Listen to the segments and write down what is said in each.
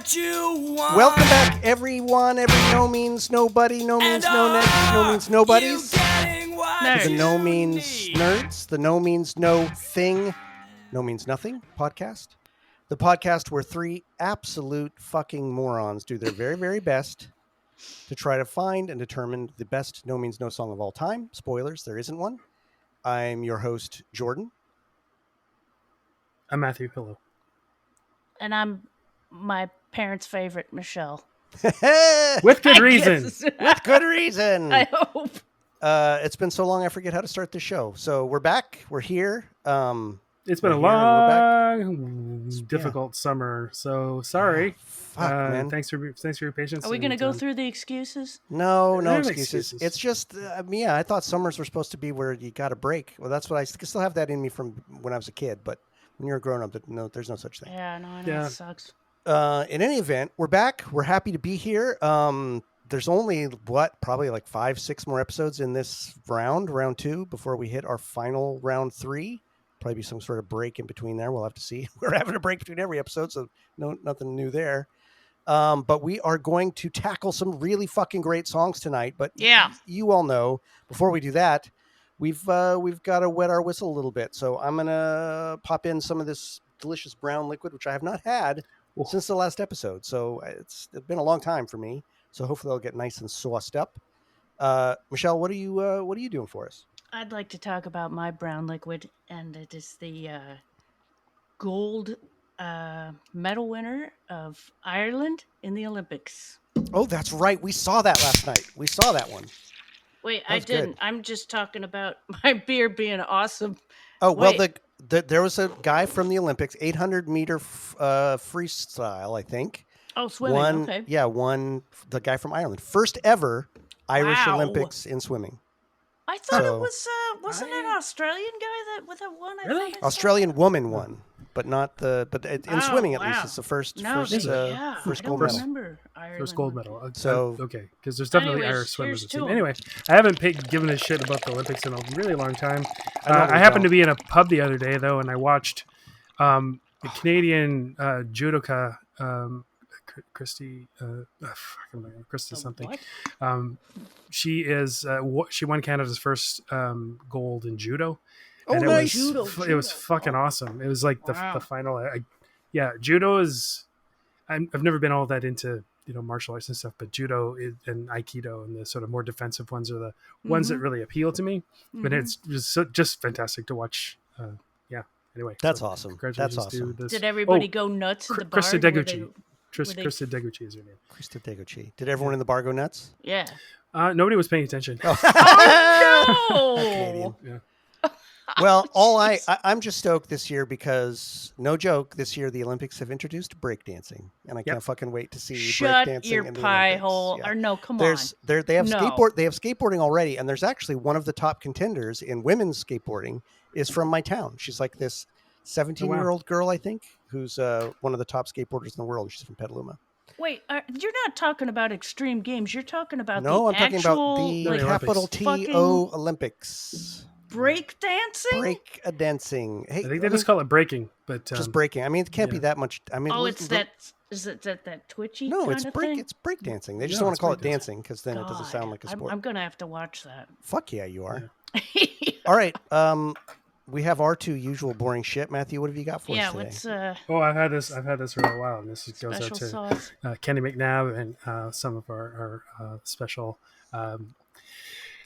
what you want. Welcome back, everyone. Every no means nobody, no means no next, no means nobodies. To the no means nerds, the no means no thing, no means nothing podcast. The podcast where three absolute fucking morons do their very, very best to try to find and determine the best no means no song of all time. Spoilers, there isn't one. I'm your host, Jordan. I'm Matthew Pillow. And I'm my parents' favorite, Michelle. With good reason. With good reason. I hope. It's been so long I forget how to start the show. So we're back. We're here. It's been a long, difficult summer. So sorry. Fuck, man. Thanks for your patience. Are we going to go through the excuses? No excuses. It's just, I thought summers were supposed to be where you got a break. Well, that's what I still have that in me from when I was a kid. But when you're a grown up, no, there's no such thing. Yeah, no, I know. It sucks. In any event, we're back. We're happy to be here. There's only probably like 5-6 more episodes in this round 2, before we hit our final round 3. Probably be some sort of break in between there. We'll have to see. We're having a break between every episode, so nothing new there. But we are going to tackle some really fucking great songs tonight. But yeah, you all know, before we do that, we've got to wet our whistle a little bit. So I'm gonna pop in some of this delicious brown liquid, which I have not had since the last episode. So it's been a long time for me. So hopefully they'll get nice and sauced up. Michelle, what are you doing for us? I'd like to talk about my brown liquid, and it is the gold medal winner of Ireland in the Olympics. Oh, that's right. We saw that last night. We saw that one. Wait, I didn't. Good. I'm just talking about my beer being awesome. Oh, well, there was a guy from the Olympics, 800-meter freestyle, I think. Oh, swimming, okay. Yeah, the guy from Ireland. First ever Irish Olympics in swimming. I thought it was, wasn't it an Australian guy that won? Really? Australian woman won, but in swimming at least, it's the first gold medal. First gold medal. So okay, because there's definitely Irish swimmers. Anyway, I haven't given a shit about the Olympics in a really long time. I happened to be in a pub the other day though, and I watched the Canadian judoka. Christy something. She won Canada's first gold in judo. And nice! It was fucking awesome. It was like the final. Judo is. I've never been all that into martial arts and stuff, but judo and aikido and the sort of more defensive ones are the ones that really appeal to me. But it's just fantastic to watch. Anyway, that's awesome. That's awesome. Did everybody go nuts at the bar? Krista Deguchi. Krista Deguchi is her name. Krista Deguchi. Did everyone in the bar go nuts? Yeah. Nobody was paying attention. Oh, no! Well, I'm just stoked this year because, no joke, this year the Olympics have introduced breakdancing, and I can't fucking wait to see breakdancing. Shut your pie hole! Yeah. Or no, come on. They have skateboarding already, and there's actually one of the top contenders in women's skateboarding is from my town. She's like this 17-year-old girl, I think, who's one of the top skateboarders in the world. She's from Petaluma. Wait, you're not talking about extreme games. You're talking about I'm talking about the capital T-O Olympics. Break dancing? Break a dancing. Hey, I think they just call it breaking, but just breaking. I mean, it can't be that much. I mean, is it that twitchy? No, it's break dancing. They just don't want to call it dancing because then it doesn't sound like a sport. I'm gonna have to watch that. Fuck yeah, you are. Yeah. All right. We have our two usual boring shit. Matthew, what have you got for us today? I've had this for a while, and this goes out to Kenny McNabb and some of our special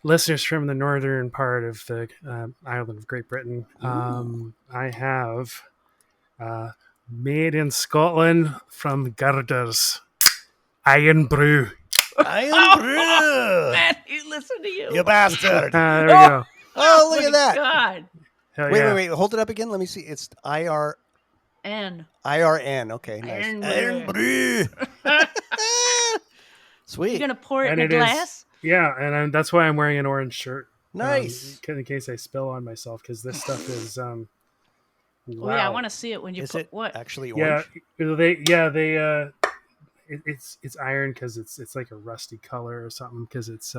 listeners from the northern part of the island of Great Britain. I have made in Scotland from Girders Iron Brew. Iron Brew! Matthew, listen to you. You bastard. There we go. Oh, look at that. God. Wait. Hold it up again. Let me see. It's IRN. Okay, nice. Iron Brew. Sweet. You're going to pour it in a glass? And that's why I'm wearing an orange shirt. Nice. In case I spill on myself, because this stuff is... wow. Oh, yeah, I want to see it when you put what? Actually orange? It's iron because it's like a rusty color or something because it's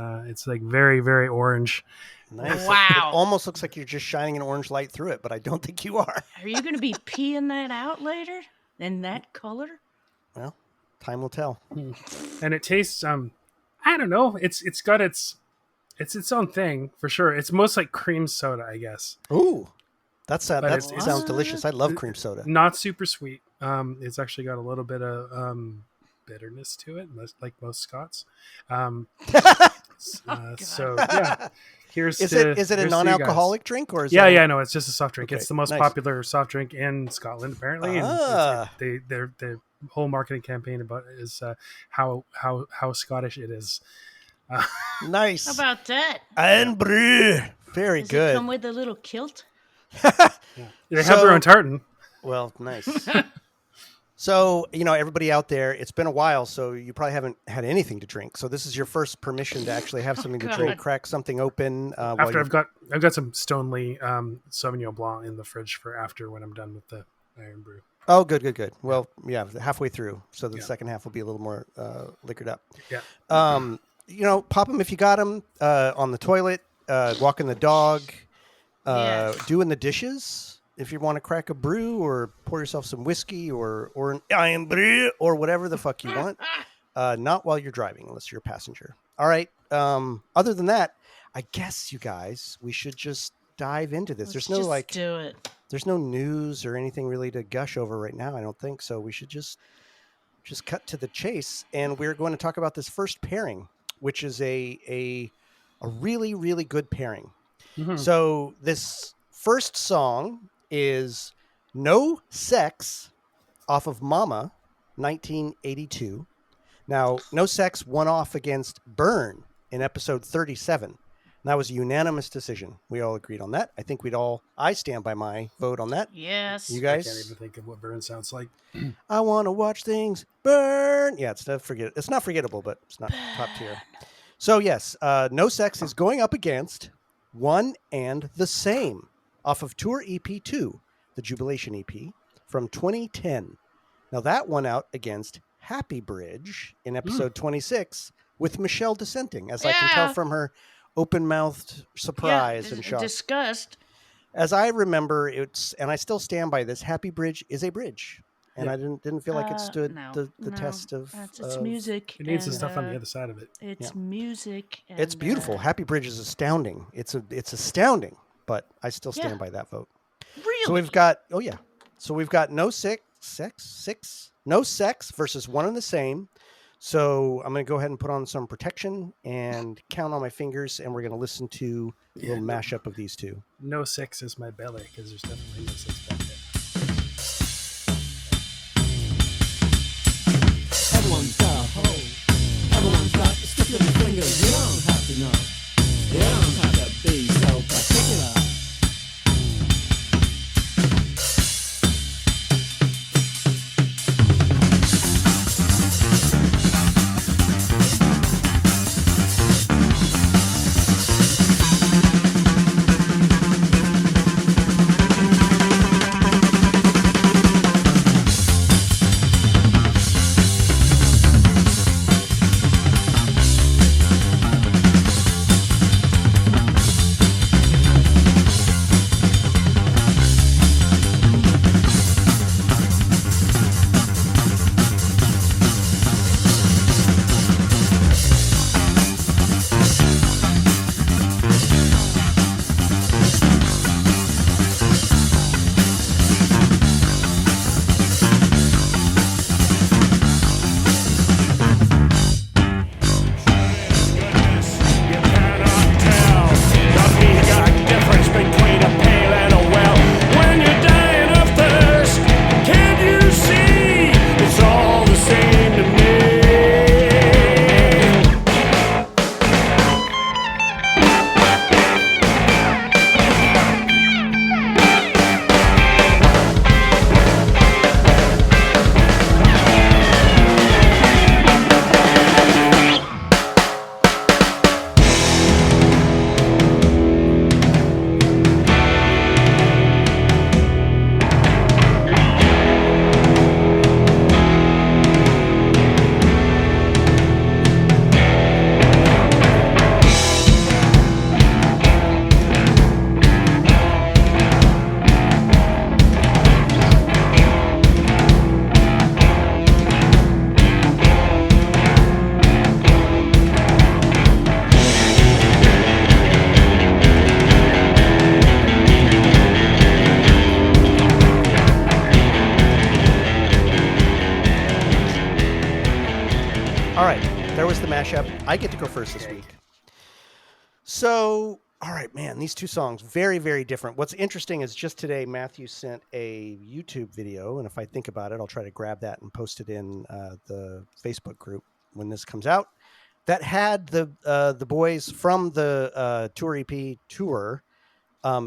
like very, very orange. Nice. Wow. It almost looks like you're just shining an orange light through it, but I don't think you are. Are you going to be peeing that out later in that color? Well, Time will tell. And it tastes. I don't know. It's got its own thing for sure. It's most like cream soda, I guess. Ooh, that sounds delicious. I love cream soda. Not super sweet. It's actually got a little bit of bitterness to it, like most Scots. So yeah, is it a non-alcoholic drink or is no, it's just a soft drink. Okay, it's the most nice. popular soft drink in Scotland apparently, and their whole marketing campaign about it is how Scottish it is. Nice. How about that? And brew. Very Does good. it come with a little kilt? They have their own tartan. Well, nice. So, everybody out there, it's been a while, so you probably haven't had anything to drink. So this is your first permission to actually have something to drink, crack something open. After I've got some Stoneleigh Sauvignon Blanc in the fridge for after when I'm done with the Iron Brew. Oh, good. Well, yeah, halfway through. So the second half will be a little more liquored up. Yeah. Pop them if you got them on the toilet, walking the dog, doing the dishes. If you want to crack a brew or pour yourself some whiskey or an Iron Brew or whatever the fuck you want. Not while you're driving, unless you're a passenger. All right. Other than that, I guess you guys, we should just dive into this. Let's There's no do it. There's no news or anything really to gush over right now. I don't think so. We should just cut to the chase, and we're going to talk about this first pairing, which is a really, really good pairing. Mm-hmm. So this first song is No Sex off of Mama, 1982. Now, No Sex won off against Burn in episode 37. That was a unanimous decision. We all agreed on that. I think I stand by my vote on that. Yes. You guys? I can't even think of what Burn sounds like. I want to watch things burn. Yeah, it's not forgettable, but it's not top tier. So yes, No Sex is going up against One and the Same off of Tour EP 2, the Jubilation EP from 2010. Now that won out against Happy Bridge in episode 26 with Michelle dissenting, as I can tell from her open-mouthed surprise and shock. Disgust. As I remember, and I still stand by this, Happy Bridge is a bridge. And I didn't feel like it stood the test of... It's music. It needs the stuff on the other side of it. It's music. And, it's beautiful. Happy Bridge is astounding. It's astounding, but I still stand by that vote. Really? So we've got... Oh, yeah. So we've got No Sex versus One and the Same. So I'm going to go ahead and put on some protection and count on my fingers, and we're going to listen to a little mashup of these two. No Sex is my belly, because there's definitely no sex back there. Everyone's got a hole. Everyone's got to stick little fingers. You don't have to know. You don't have to be so particular. mashup. I get to go first this week. So, all right, man, these two songs, very, very different. What's interesting is just today, Matthew sent a YouTube video, and if I think about it, I'll try to grab that and post it in the Facebook group when this comes out. That had the boys from the Tour EP tour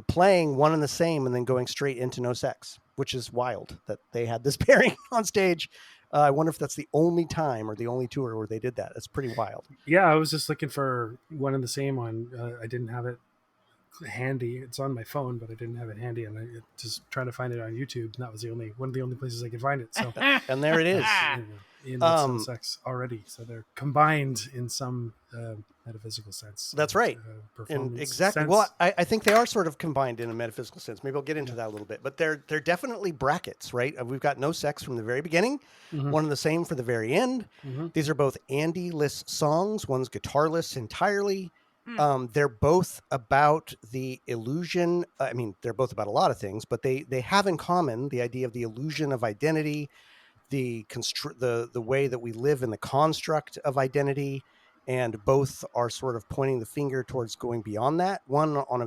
playing one and the same and then going straight into No Sex, which is wild that they had this pairing on stage. I wonder if that's the only time or the only tour where they did that. That's pretty wild. Yeah, I was just looking for one and the same on. I didn't have it handy. It's on my phone, but I didn't have it handy, and I just trying to find it on YouTube. And that was one of the only places I could find it. So, and there it is. In No Sex already, so they're combined in some metaphysical sense. That's right. Exactly. Sense. Well, I think they are sort of combined in a metaphysical sense. Maybe I'll get into that a little bit, but they're definitely brackets, right? We've got No Sex from the very beginning, one and the same for the very end. These are both Andy-less songs. One's guitarless entirely. They're both about the illusion. I mean, they're both about a lot of things, but they have in common the idea of the illusion of identity, the way that we live in the construct of identity, and both are sort of pointing the finger towards going beyond that. One on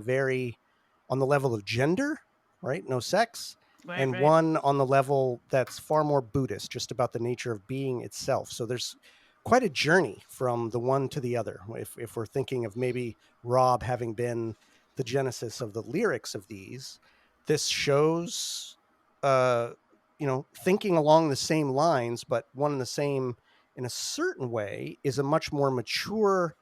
the level of gender, right? No sex. Right. One on the level that's far more Buddhist, just about the nature of being itself. So there's quite a journey from the one to the other. If we're thinking of maybe Rob having been the genesis of the lyrics of these, this shows, thinking along the same lines, but one and the same in a certain way is a much more mature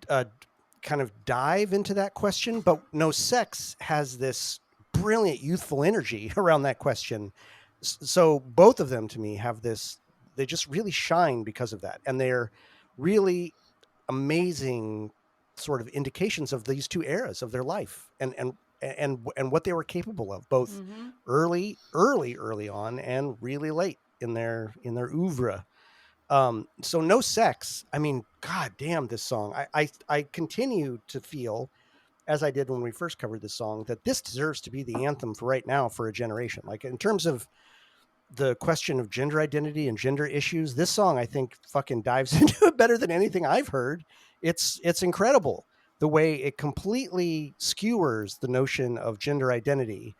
kind of dive into that question. But No Sex has this brilliant youthful energy around that question. So both of them to me have this, they just really shine because of that. And they're really amazing sort of indications of these two eras of their life and what they were capable of, both early on and really late in their oeuvre. So No Sex, I mean, god damn this song. I continue to feel, as I did when we first covered this song, that this deserves to be the anthem for right now for a generation. Like in terms of the question of gender identity and gender issues, this song I think fucking dives into it better than anything I've heard. It's incredible the way it completely skewers the notion of gender identity,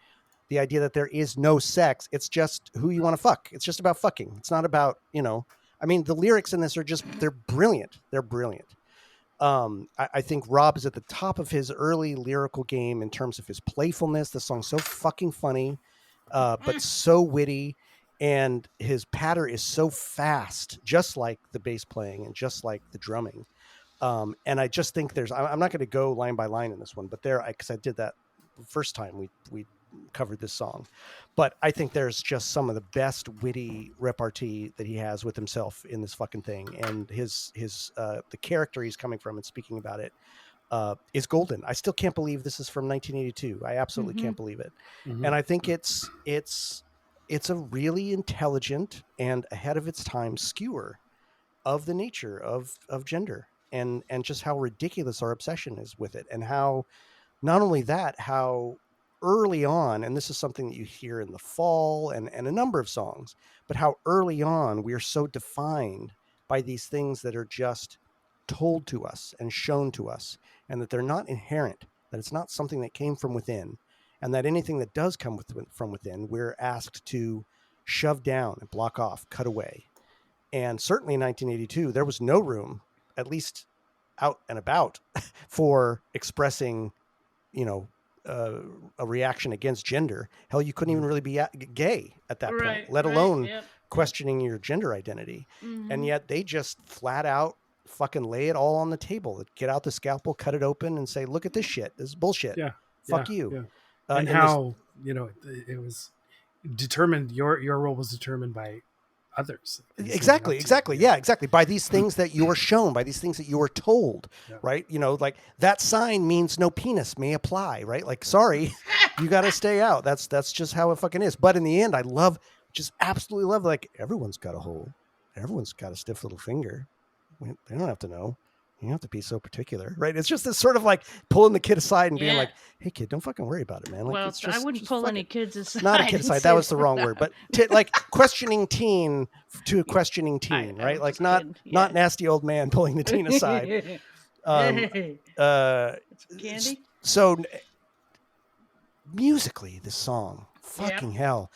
the idea that there is no sex. It's just who you want to fuck. It's just about fucking. It's not about, I mean, the lyrics in this are just, they're brilliant. They're brilliant. I think Rob is at the top of his early lyrical game in terms of his playfulness. The song's so fucking funny, but so witty. And his patter is so fast, just like the bass playing and just like the drumming. And I just think I'm not going to go line by line in this one, but because I did that the first time we covered this song, but I think there's just some of the best witty repartee that he has with himself in this fucking thing. And the character he's coming from and speaking about it is golden. I still can't believe this is from 1982. I absolutely can't believe it. And I think it's a really intelligent and ahead of its time skewer of the nature of gender and just how ridiculous our obsession is with it. And how, not only that, how early on, and this is something that you hear in The Fall and a number of songs, but how early on we are so defined by these things that are just told to us and shown to us, and that they're not inherent, that it's not something that came from within. And that anything that does come from within, we're asked to shove down and block off, cut away. And certainly in 1982, there was no room, at least out and about, for expressing, a reaction against gender. Hell, you couldn't even really be gay at that point, let alone questioning your gender identity. And yet they just flat out fucking lay it all on the table. Get out the scalpel, cut it open, and say, look at this shit. This is bullshit. Fuck you. Yeah. And how it was determined, your role was determined by others. Exactly. Yeah, exactly. By these things that you are shown, by these things that you are told, right? Like that sign means no penis may apply, right? Like, sorry, you got to stay out. That's just how it fucking is. But in the end, I absolutely love, like, everyone's got a hole. Everyone's got a stiff little finger. They don't have to know. You don't have to be so particular, right? It's just this sort of like pulling the kid aside and being like, "Hey, kid, don't fucking worry about it, man." Like, Well, it's just, I wouldn't pull any kids aside. Not a kid aside. That was the wrong word, but like questioning teen to a questioning teen, right? Like not nasty old man pulling the teen aside. Candy. So musically, this song, fucking hell,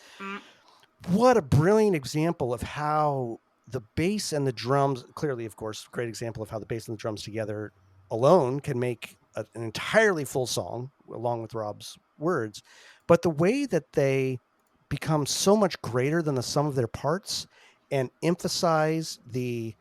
what a brilliant example of how the bass and the drums, clearly, of course, great example of how the bass and the drums together alone can make an entirely full song along with Rob's words. But the way that they become so much greater than the sum of their parts and emphasize the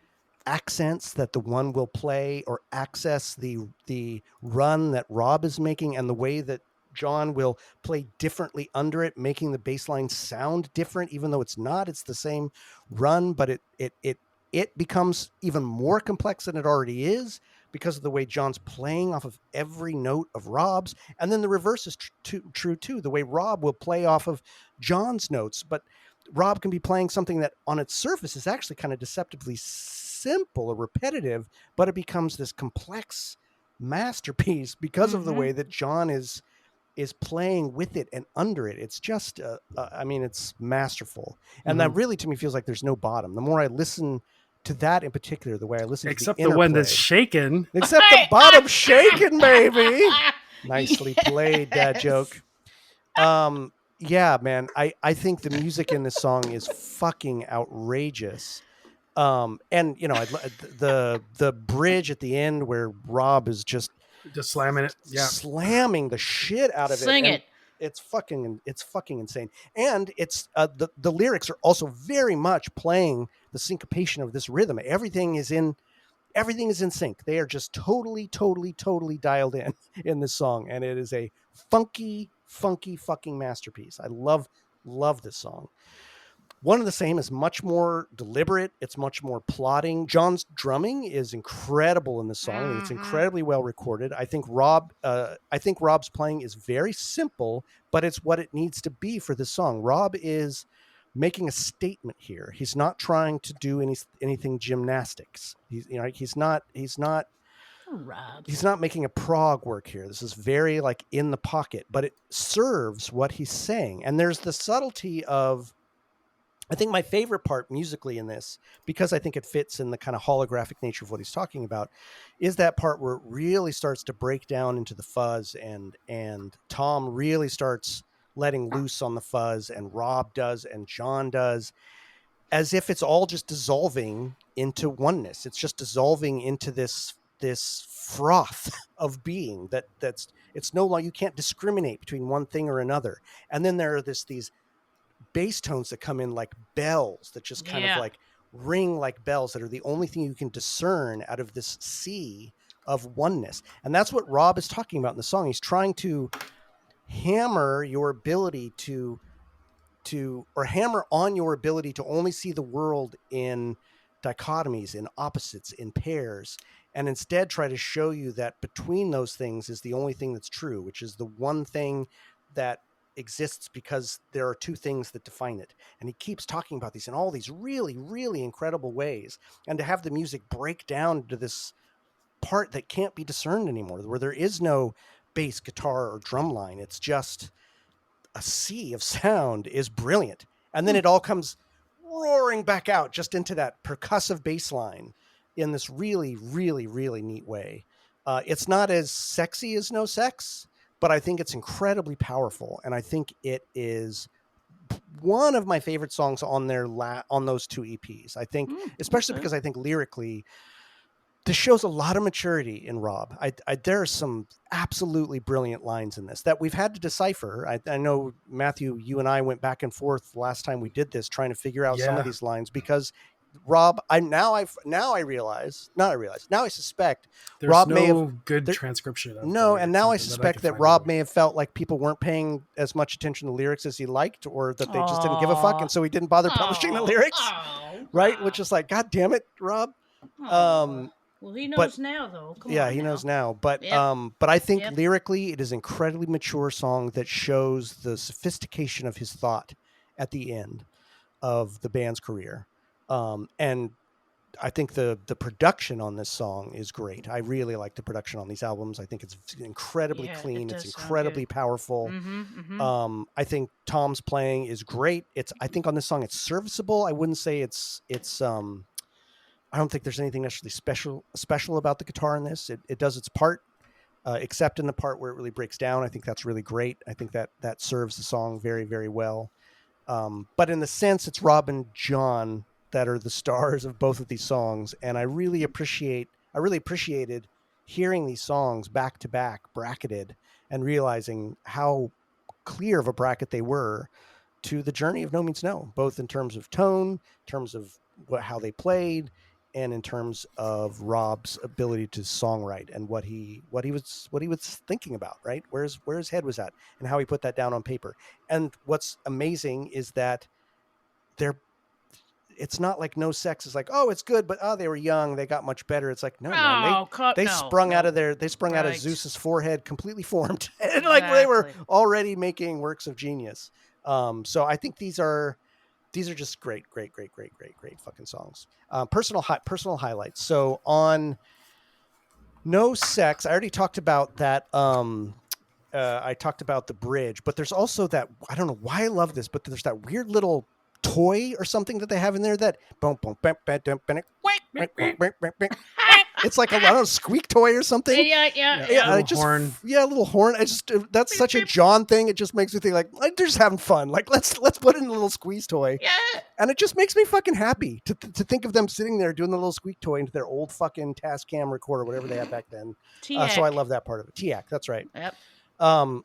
accents that the one will play or access the run that Rob is making, and the way that John will play differently under it, making the bass line sound different, even though it's not. It's the same run, but it becomes even more complex than it already is because of the way John's playing off of every note of Rob's. And then the reverse is true too. The way Rob will play off of John's notes, but Rob can be playing something that on its surface is actually kind of deceptively simple or repetitive, but it becomes this complex masterpiece because of the way that John is playing with it and under it. It's just, I mean, it's masterful. And that really, to me, feels like there's no bottom. The more I listen to that in particular, the way I listen except to the one that's shaken. Except the bottom shaken, baby. Nicely played, dad joke. Yeah, man, I think the music in this song is fucking outrageous. And you know, the bridge at the end where Rob is just slamming it, slamming the shit out of Sing it. It's fucking insane. And it's the lyrics are also very much playing the syncopation of this rhythm. Everything is in sync. They are just totally dialed in this song, and it is a funky fucking masterpiece. I love this song. One and the Same is much more deliberate. It's much more plotting. John's drumming is incredible in this song. It's incredibly well recorded. I think Rob's playing is very simple, but it's what it needs to be for this song. Rob is making a statement here. He's not trying to do anything gymnastics. He's not making a prog work here. This is very like in the pocket, but it serves what he's saying. And there's the subtlety of, I think my favorite part musically in this, because I think it fits in the kind of holographic nature of what he's talking about, is that part where it really starts to break down into the fuzz, and Tom really starts letting loose on the fuzz, and Rob does, and John does, as if it's all just dissolving into oneness. It's just dissolving into this froth of being that's it's no longer, you can't discriminate between one thing or another. And then there are these bass tones that come in like bells that just kind of like ring like bells, that are the only thing you can discern out of this sea of oneness. And that's what Rob is talking about in the song. He's trying to hammer your ability or hammer on your ability to only see the world in dichotomies, in opposites, in pairs, and instead try to show you that between those things is the only thing that's true, which is the one thing that exists because there are two things that define it. And he keeps talking about these in all these really, really incredible ways. And to have the music break down to this part that can't be discerned anymore, where there is no bass, guitar, or drum line, it's just a sea of sound, is brilliant. And then it all comes roaring back out just into that percussive bass line in this really, really, really neat way. It's not as sexy as No Sex, but I think it's incredibly powerful, and I think it is one of my favorite songs on on those two EPs. I think, especially because I think lyrically, this shows a lot of maturity in Rob. There are some absolutely brilliant lines in this that we've had to decipher. I know, Matthew, you and I went back and forth last time we did this, trying to figure out some of these lines, because Rob, now I suspect there's Rob no may have good transcription. And now I suspect that Rob may have felt like people weren't paying as much attention to lyrics as he liked, or that they just didn't give a fuck, and so he didn't bother publishing the lyrics. Right? Which is like, God damn it, Rob. Well, he knows now, though. He knows now. But I think lyrically, it is an incredibly mature song that shows the sophistication of his thought at the end of the band's career. And I think the production on this song is great. I really like the production on these albums. I think it's incredibly clean. It's incredibly powerful. I think Tom's playing is great. I think on this song it's serviceable. I wouldn't say it's I don't think there's anything necessarily special about the guitar in this. It does its part, except in the part where it really breaks down. I think that's really great. I think that serves the song very, very well. But in the sense, it's Rob and John that are the stars of both of these songs, and I really appreciated hearing these songs back to back, bracketed, and realizing how clear of a bracket they were to the journey of No Means No, both in terms of tone, in terms of how they played, and in terms of Rob's ability to songwrite and what he was thinking about, right? Where his head was at and how he put that down on paper. And what's amazing is that it's not like No Sex is like, oh, it's good, but they were young, they got much better. It's like, no, man, they sprung out of Zeus's forehead completely formed. And like they were already making works of genius. So I think these are just great fucking songs. Personal highlights. So on No Sex, I already talked about that. I talked about the bridge, but there's also that, I don't know why I love this, but there's that weird little toy or something that they have in there that it's like a squeak toy or something. Yeah. Little horn. Yeah, a little horn. That's such a John thing. It just makes me think like they're just having fun. Like let's put in a little squeeze toy. Yeah. And it just makes me fucking happy to think of them sitting there doing the little squeak toy into their old fucking Tascam recorder, whatever they had back then. So I love that part of it. TIAC, that's right. Yep.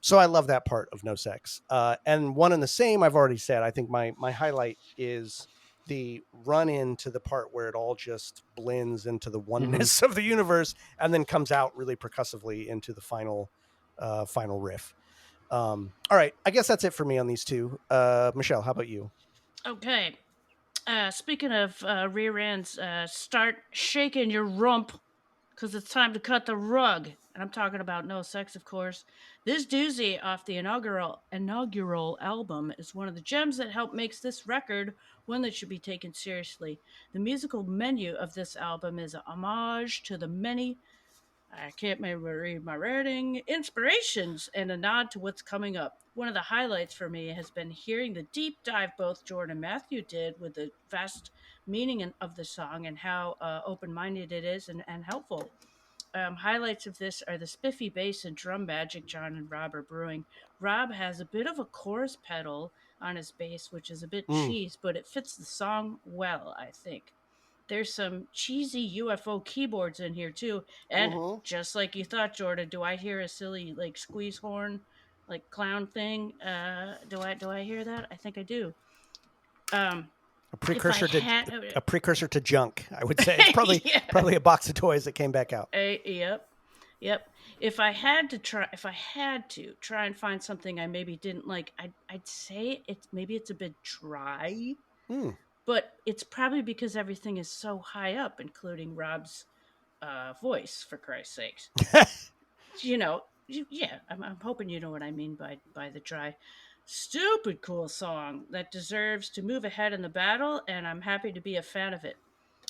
So I love that part of No Sex. And one and the same, I've already said. I think my highlight is the run into the part where it all just blends into the oneness of the universe and then comes out really percussively into the final riff. All right, I guess that's it for me on these two. Michelle, how about you? Okay. Speaking of rear ends, start shaking your rump because it's time to cut the rug. And I'm talking about No Sex, of course. This doozy off the inaugural album is one of the gems that helped makes this record one that should be taken seriously. The musical menu of this album is a homage to the many, I can't maybe read my writing, inspirations and a nod to what's coming up. One of the highlights for me has been hearing the deep dive both Jordan and Matthew did with the vast meaning of the song and how open-minded it is and helpful. Highlights of this are the spiffy bass and drum magic John and Rob are brewing. Rob has a bit of a chorus pedal on his bass, which is a bit cheese, but it fits the song well, I think. There's some cheesy UFO keyboards in here too, and just like you thought, Jordan, do I hear a silly like squeeze horn, like clown thing? Do I hear that? I think I do. A precursor to junk, I would say. It's probably a box of toys that came back out. Yep. If I had to try and find something I maybe didn't like, I'd say it's a bit dry. But it's probably because everything is so high up, including Rob's voice, for Christ's sakes. I'm hoping you know what I mean by the dry. Stupid cool song that deserves to move ahead in the battle, and I'm happy to be a fan of it.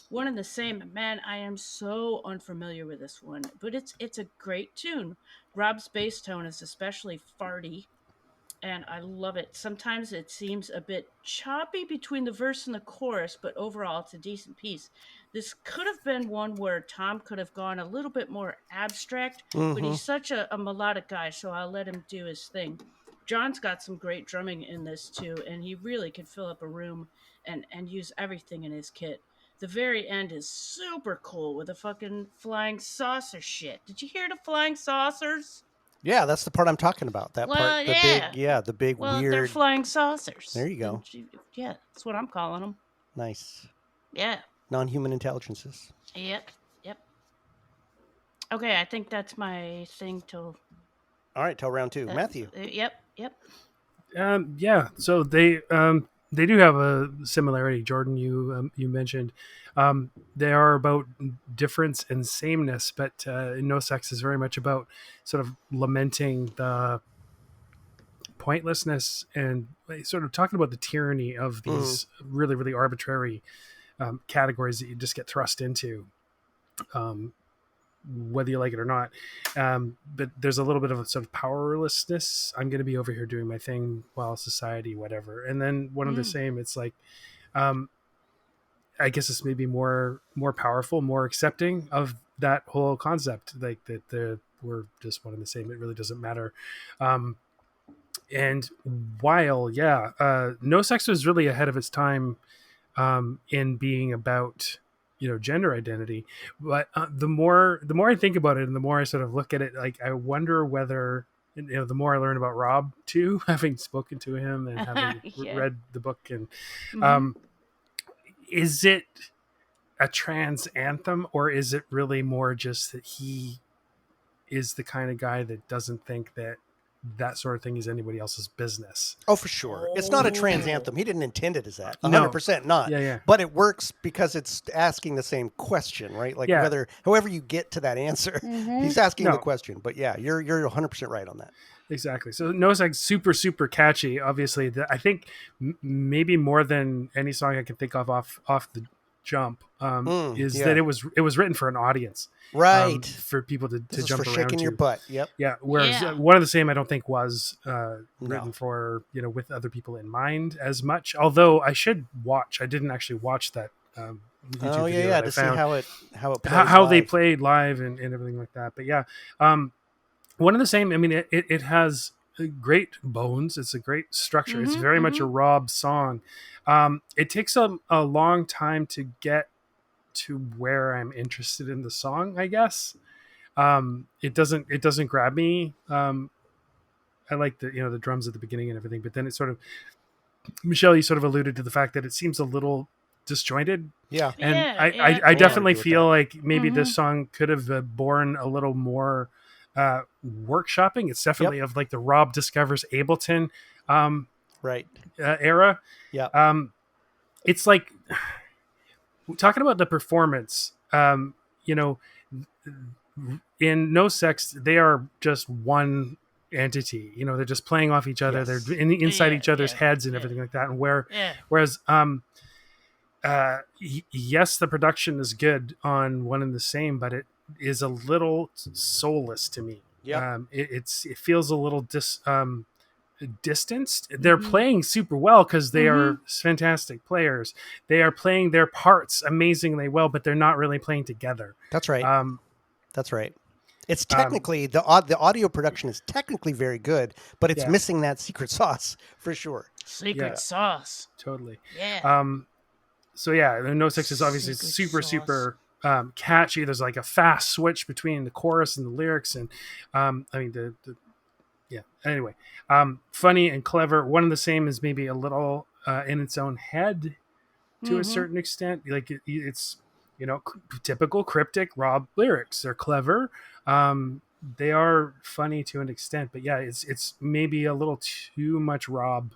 One and the same, man, I am so unfamiliar with this one, but it's a great tune. Rob's bass tone is especially farty, and I love it. Sometimes it seems a bit choppy between the verse and the chorus, but overall it's a decent piece. This could have been one where Tom could have gone a little bit more abstract, but he's such a melodic guy, so I'll let him do his thing. John's got some great drumming in this too, and he really can fill up a room and use everything in his kit. The very end is super cool with the fucking flying saucer shit. Did you hear the flying saucers? Yeah, that's the part I'm talking about. That part, the big weird. They're flying saucers. There you go. Yeah, that's what I'm calling them. Nice. Yeah. Non-human intelligences. Yep. Okay, I think that's my thing till. All right, till round two. Matthew. Yep. So they do have a similarity. Jordan, you mentioned they are about difference and sameness, but No Sex is very much about sort of lamenting the pointlessness and sort of talking about the tyranny of these really, really arbitrary categories that you just get thrust into, whether you like it or not. But there's a little bit of a sort of powerlessness. I'm going to be over here doing my thing while society, whatever. And then one of the same, it's like, I guess it's maybe more powerful, more accepting of that whole concept, like that we're just one and the same. It really doesn't matter. And while, No Sex was really ahead of its time in being about, gender identity. But the more I think about it and the more I sort of look at it, like, I wonder whether, the more I learn about Rob too, having spoken to him and having read the book, and is it a trans anthem, or is it really more just that he is the kind of guy that doesn't think that sort of thing is anybody else's business? Oh, for sure. It's not a trans anthem. He didn't intend it as that. 100% not. Yeah. But it works because it's asking the same question, right? Like however you get to that answer, he's asking the question. But yeah, you're 100% right on that. Exactly. So No Sex, super, super catchy. Obviously, I think maybe more than any song I can think of off the jump that it was written for an audience, right? For people to this jump is for around shaking to. your butt. Yep. Yeah. Whereas One of the Same, I don't think was written for with other people in mind as much. Although I didn't actually watch that. YouTube video to see how it plays how they live. played live and everything like that. But yeah, One of the Same. I mean, it has great bones. It's a great structure. It's very much a Rob song. It takes a long time to get to where I'm interested in the song, I guess. It doesn't grab me. I like the drums at the beginning and everything, but then it sort of, Michelle, you sort of alluded to the fact that it seems a little disjointed. Yeah. And Yeah, I definitely feel that. like maybe this song could have borne a little more workshopping. It's definitely of like the Rob discovers Ableton right era. Yeah. It's like talking about the performance. In No Sex, they are just one entity. They're just playing off each other. Yes. They're inside each other's heads and everything like that. And whereas yes, the production is good on One and the Same, but it is a little soulless to me. Yeah. It feels a little distanced. They're playing super well because they are fantastic players. They are playing their parts amazingly well, but they're not really playing together. That's right. That's right. It's technically the audio production is technically very good, but it's missing that secret sauce for sure. Secret sauce. Totally. Yeah. So No Sex is obviously super catchy. There's like a fast switch between the chorus and the lyrics, and anyway, funny and clever. One and the Same is maybe a little in its own head to a certain extent. Like it's typical cryptic Rob lyrics. They're clever. They are funny to an extent, but it's maybe a little too much Rob,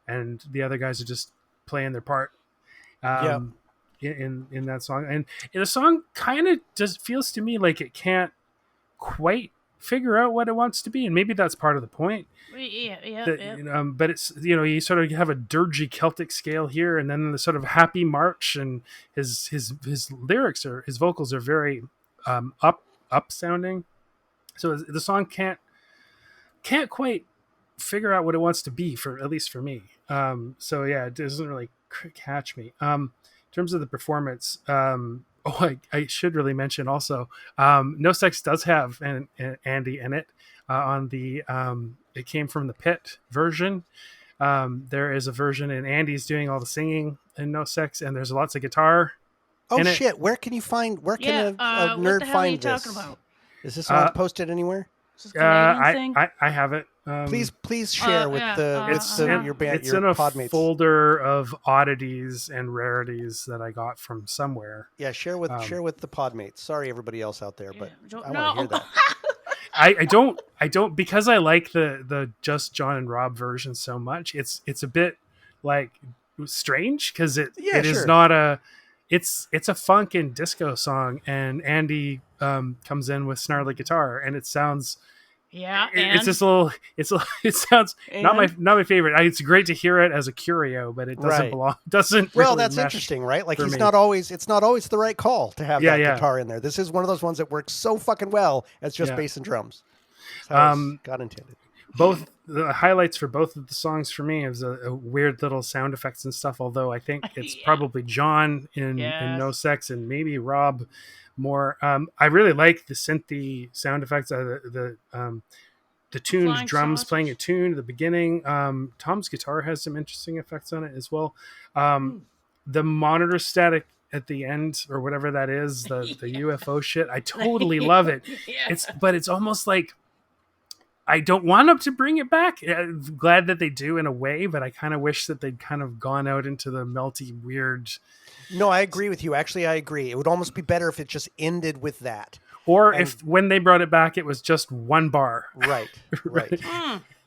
and the other guys are just playing their part. In that song, and the song kind of just feels to me like it can't quite figure out what it wants to be, and maybe that's part of the point. But it's you sort of have a dirgy Celtic scale here, and then the sort of happy march, and his lyrics or his vocals are very up sounding. So the song can't quite figure out what it wants to be, for at least for me. It doesn't really catch me. In terms of the performance, I should really mention also, No Sex does have an Andy in it on the it came from the Pit version. There is a version and Andy's doing all the singing in No Sex, and there's lots of guitar. Oh shit! Where can a nerd find this? Talking about? Is this not posted anywhere? I have it. Please share with your band. It's your in a podmates. Folder of oddities and rarities that I got from somewhere. Yeah, share with the podmates. Sorry, everybody else out there, but I want to hear that. I don't because I like the just John and Rob version so much. It's a bit like strange because it is not a. It's a funk and disco song, and Andy comes in with snarly guitar, and it sounds Yeah, it's just a little. It sounds not my favorite. It's great to hear it as a curio, but it doesn't belong. Doesn't well, really that's mesh interesting, right? Like for me. it's not always the right call to have that guitar in there. This is one of those ones that works so fucking well as just bass and drums. That's how God intended. Both the highlights for both of the songs for me is a weird little sound effects and stuff. Although I think it's probably John in No Sex and maybe Rob more. I really like the synthy sound effects. The tuned drums playing a tune at the beginning. Tom's guitar has some interesting effects on it as well. The monitor static at the end or whatever that is, the UFO shit, I totally love it. But it's almost like I don't want them to bring it back. I'm glad that they do in a way, but I kind of wish that they'd kind of gone out into the melty, weird. No, I agree with you. Actually, I agree. It would almost be better if it just ended with that. Or if when they brought it back, it was just one bar. Right.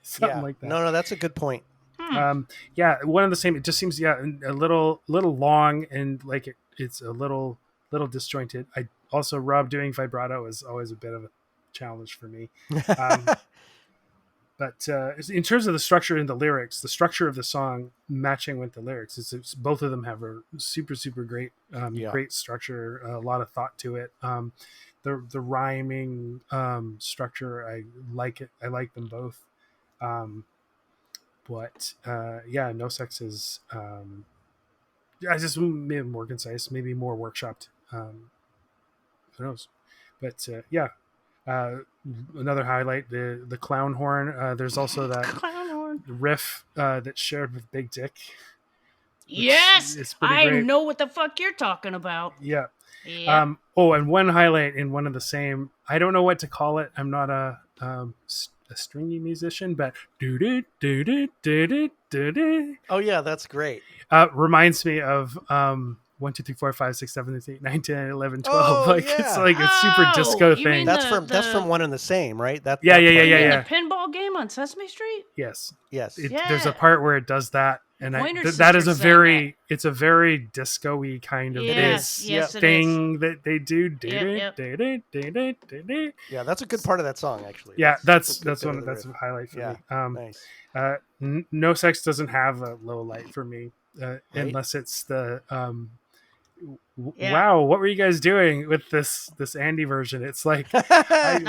Something like that. No, that's a good point. One of the same. It just seems a little long and like it's a little disjointed. I also Rob doing vibrato is always a bit of a challenge for me. But in terms of the structure and the lyrics, the structure of the song matching with the lyrics, it's both of them have a super great great structure, a lot of thought to it. The rhyming structure, I like it. I like them both. But No Sex is I just maybe more concise, maybe more workshopped. Who knows? But another highlight, the clown horn. There's also that riff that's shared with Big Dick. Yes, I know what the fuck you're talking about. Yeah. And one highlight in one of the same. I don't know what to call it. I'm not a stringy musician, but do. Oh yeah, that's great. Reminds me of 1, 2, 3, 4, 5, 6, 7, 8, 9, 10, 11, 12. It's like a super disco thing. That's from One and the Same, right? Yeah. The pinball game on Sesame Street. Yes. There's a part where it does that, and that is a very disco-y kind of thing that they do. Yeah, that's a good part of that song, actually. Yeah, that's a highlight for me. Nice. No Sex doesn't have a low light for me, unless it's the wow, what were you guys doing with this Andy version? It's like I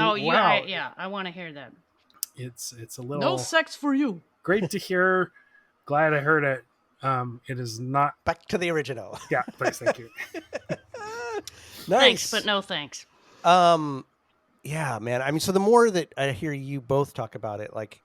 want to hear that. It's a little No Sex for you. Great to hear. Glad I heard it. It is not back to the original. Yeah, please, thank you. Nice. Thanks, but no thanks. Yeah, man. I mean, so the more that I hear you both talk about it, like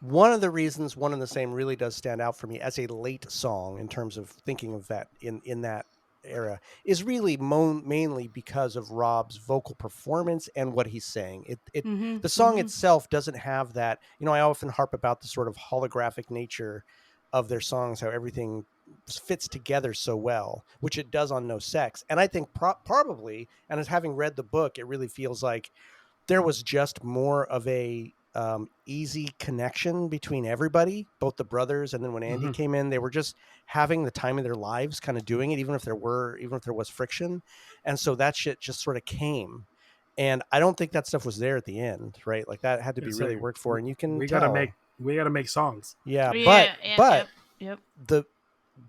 one of the reasons One and the Same really does stand out for me as a late song in terms of thinking of that in that era is really mainly because of Rob's vocal performance and what he's saying. The song itself doesn't have that. You know, I often harp about the sort of holographic nature of their songs, how everything fits together so well, which it does on No Sex. And I think probably, and as having read the book, it really feels like there was just more of a easy connection between everybody, both the brothers, and then when Andy came in, they were just having the time of their lives kind of doing it, even if there was friction. And so that shit just sort of came. And I don't think that stuff was there at the end, right? Like that had to be really worked for, and you can we gotta make songs. But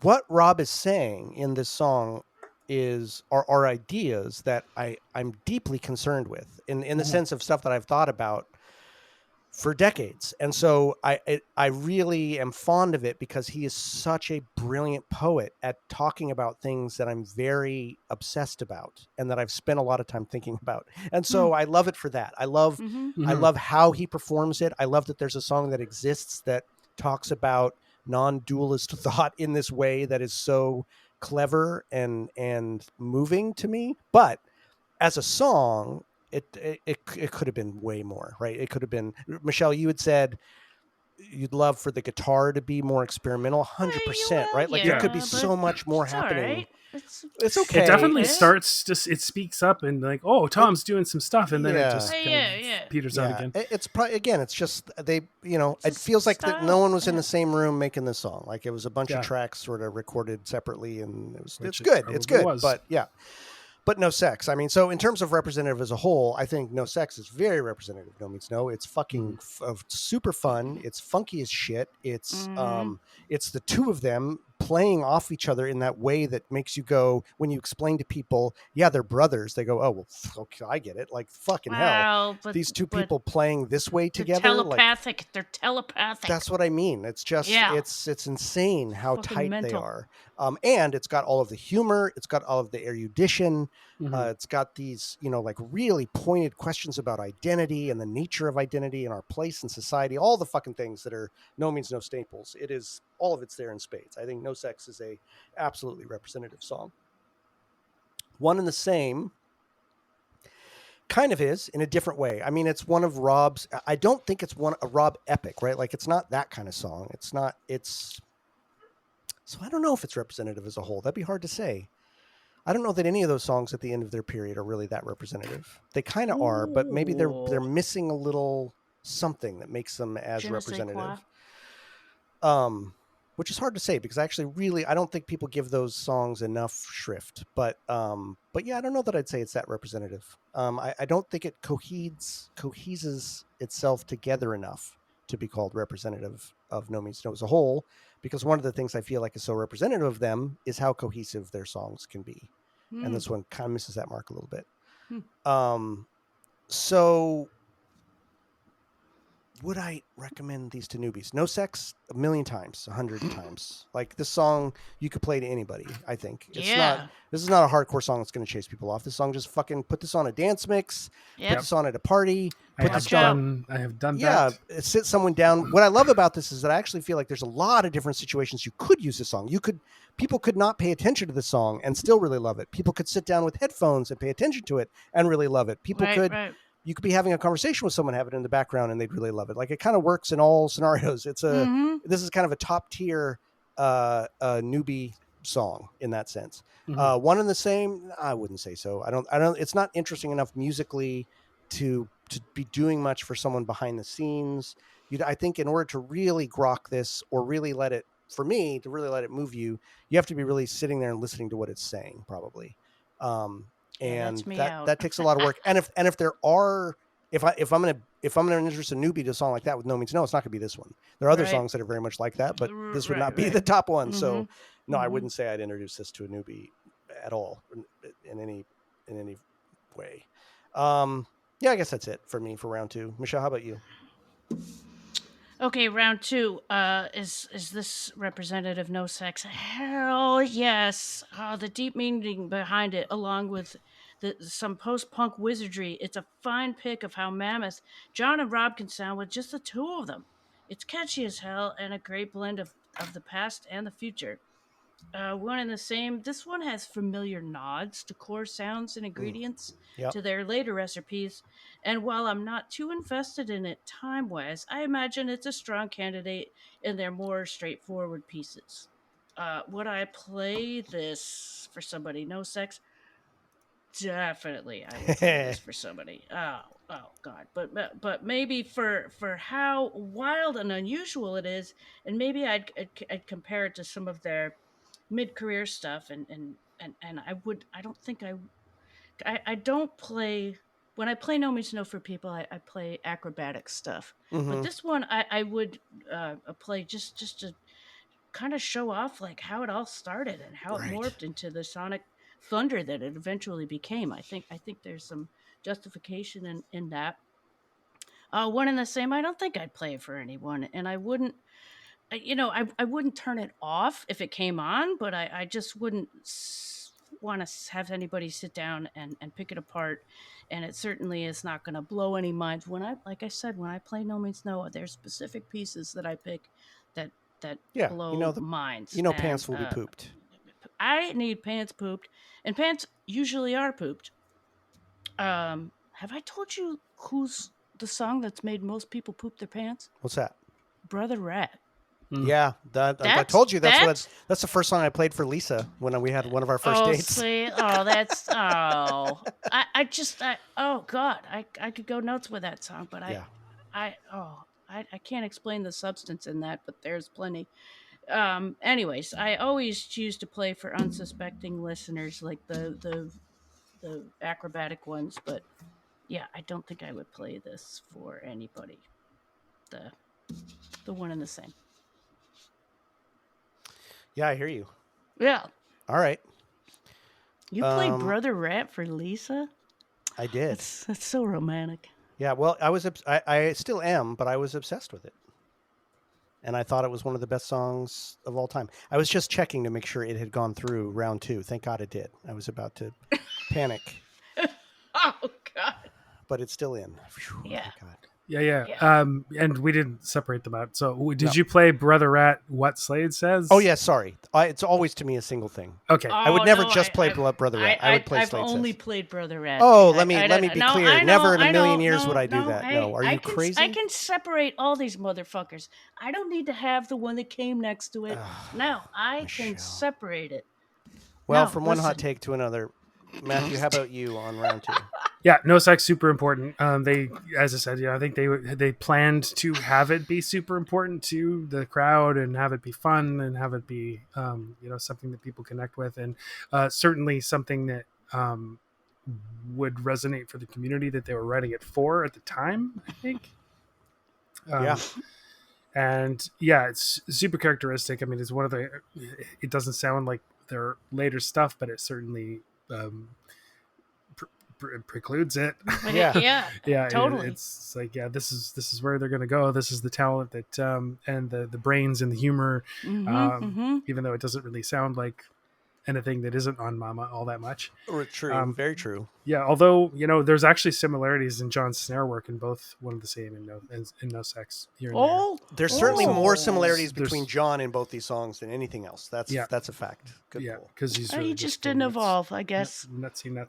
what Rob is saying in this song are ideas that I'm deeply concerned with in the sense of stuff that I've thought about for decades. And so I really am fond of it because he is such a brilliant poet at talking about things that I'm very obsessed about and that I've spent a lot of time thinking about. And so I love it for that. I love how he performs it. I love that there's a song that exists that talks about non-dualist thought in this way that is so clever and moving to me. But as a song, it could have been way more, right? It could have been, Michelle, you had said you'd love for the guitar to be more experimental, 100%, right? Like there could be so much more happening. Right. It's okay. It definitely starts it speaks up and like, oh, Tom's doing some stuff, and then it just peters out again. It's probably, again, it's just it feels like that no one was in the same room making the song. Like it was a bunch of tracks sort of recorded separately, and it's good. It's good, but yeah. but no sex. I mean, so in terms of representative as a whole, I think no sex is very representative. No means no. It's fucking super fun. It's funky as shit. It's the two of them playing off each other in that way that makes you go, when you explain to people, yeah, they're brothers. They go, oh well, okay, I get it. Like fucking hell, Wow, but these two people playing this way they're together, like telepathic. They're telepathic. that's what I mean. It's just Yeah. it's insane how Fucking tight mental. they are. And it's got all of the humor. It's got all of the erudition. It's got these, like really pointed questions about identity and the nature of identity and our place in society. All the fucking things that are no means no staples. It is all of it's there in spades. I think No Sex is a absolutely representative song. One and the Same kind of is in a different way. I mean, it's one of Rob's. I don't think it's a Rob epic, right? Like it's not that kind of song. So I don't know if it's representative as a whole. That'd be hard to say. I don't know that any of those songs at the end of their period are really that representative. They kind of are, but maybe they're missing a little something that makes them as representative. Which is hard to say because I don't think people give those songs enough shrift. But yeah, I don't know that I'd say it's that representative. I don't think it coheses itself together enough to be called representative of No Means No as a whole, because one of the things I feel like is so representative of them is how cohesive their songs can be. And this one kind of misses that mark a little bit. So would I recommend these to newbies? No Sex, 1,000,000 times, 100 times. Like this song, you could play to anybody. I think this is not a hardcore song that's going to chase people off. This song, just fucking put this on a dance mix, put this on at a party. I have done that. Yeah, sit someone down. What I love about this is that I actually feel like there's a lot of different situations you could use this song. People could not pay attention to the song and still really love it. People could sit down with headphones and pay attention to it and really love it. You could be having a conversation with someone, have it in the background, and they'd really love it. Like it kind of works in all scenarios. This is kind of a top tier newbie song in that sense. One and the Same, I wouldn't say so. I don't. It's not interesting enough musically to be doing much for someone behind the scenes. I think in order to really grok this or really let it move you, you have to be really sitting there and listening to what it's saying, probably. And that takes a lot of work. And if I'm gonna introduce a newbie to a song like that with No Means No, it's not gonna be this one. There are other songs that are very much like that, but this would not be the top one. So no, I wouldn't say I'd introduce this to a newbie at all in any way. Yeah, I guess that's it for me for round two. Michelle, how about you? Okay, round two. Is this representative No Sex? Hell yes. The deep meaning behind it, along with some post-punk wizardry. It's a fine pick of how mammoth John and Rob can sound with just the two of them. It's catchy as hell and a great blend of the past and the future. One and the Same. This one has familiar nods to core sounds and ingredients to their later recipes. And while I'm not too invested in it time wise, I imagine it's a strong candidate in their more straightforward pieces. Would I play this for somebody? No Sex? Definitely, I would play this for somebody. Oh God! But maybe for how wild and unusual it is, and maybe I'd compare it to some of their mid-career stuff, and I don't think I don't play. When I play No Means No for people, I play acrobatic stuff. But this one I would play just to kind of show off like how it all started and how it morphed into the sonic thunder that it eventually became. I think there's some justification in that. One and the Same. I don't think I'd play it for anyone, and I wouldn't. I wouldn't turn it off if it came on, but I just wouldn't want to have anybody sit down and pick it apart. And it certainly is not going to blow any minds. Like I said, when I play No Means No, there's specific pieces that I pick that blow minds. Pants will be pooped. I need pants pooped, and pants usually are pooped. Have I told you who's the song that's made most people poop their pants? What's that? Brother Rat. Yeah, I told you that's the first song I played for Lisa when we had one of our first dates. See, oh God, I could go nuts with that song, but I can't explain the substance in that, but there's plenty. Anyways, I always choose to play for unsuspecting listeners, like the the acrobatic ones, but yeah, I don't think I would play this for anybody. The one and the same. Yeah, I hear you. Yeah. All right. You played Brother Rat for Lisa? I did. That's so romantic. Yeah, well, I still am, but I was obsessed with it. And I thought it was one of the best songs of all time. I was just checking to make sure it had gone through round 2. Thank God it did. I was about to panic. Oh, God. But it's still in. Whew, yeah. Thank God. Yeah. And we didn't separate them out. So did you play Brother Rat, What Slade Says? Oh, yeah, sorry. It's always to me a single thing. Okay. I would never play Brother Rat. I would play I've Slade only Says. played Brother Rat. Oh, let me be clear. Never in a million years would I do that. Hey, no, are you crazy? I can separate all these motherfuckers. I don't need to have the one that came next to it. No, I can separate it. Well, from one hot take to another, Matthew, how about you on round 2? Yeah, no sex, super important. They, as I said, I think they planned to have it be super important to the crowd and have it be fun and have it be, something that people connect with, and certainly something that would resonate for the community that they were writing it for at the time, I think. Yeah. And yeah, it's super characteristic. I mean, it's one of the. It doesn't sound like their later stuff, but it certainly. Precludes it. Yeah, totally. It's like, this is where they're going to go. This is the talent that and the brains and the humor, even though it doesn't really sound like anything that isn't on Mama all that much. True, very true. Yeah, although there's actually similarities in John's snare work in both One of the Same and No Sex. Here and there's certainly more similarities between John in both these songs than anything else. That's a fact. Good pull. Because he just didn't evolve, I guess. Nuts. I'm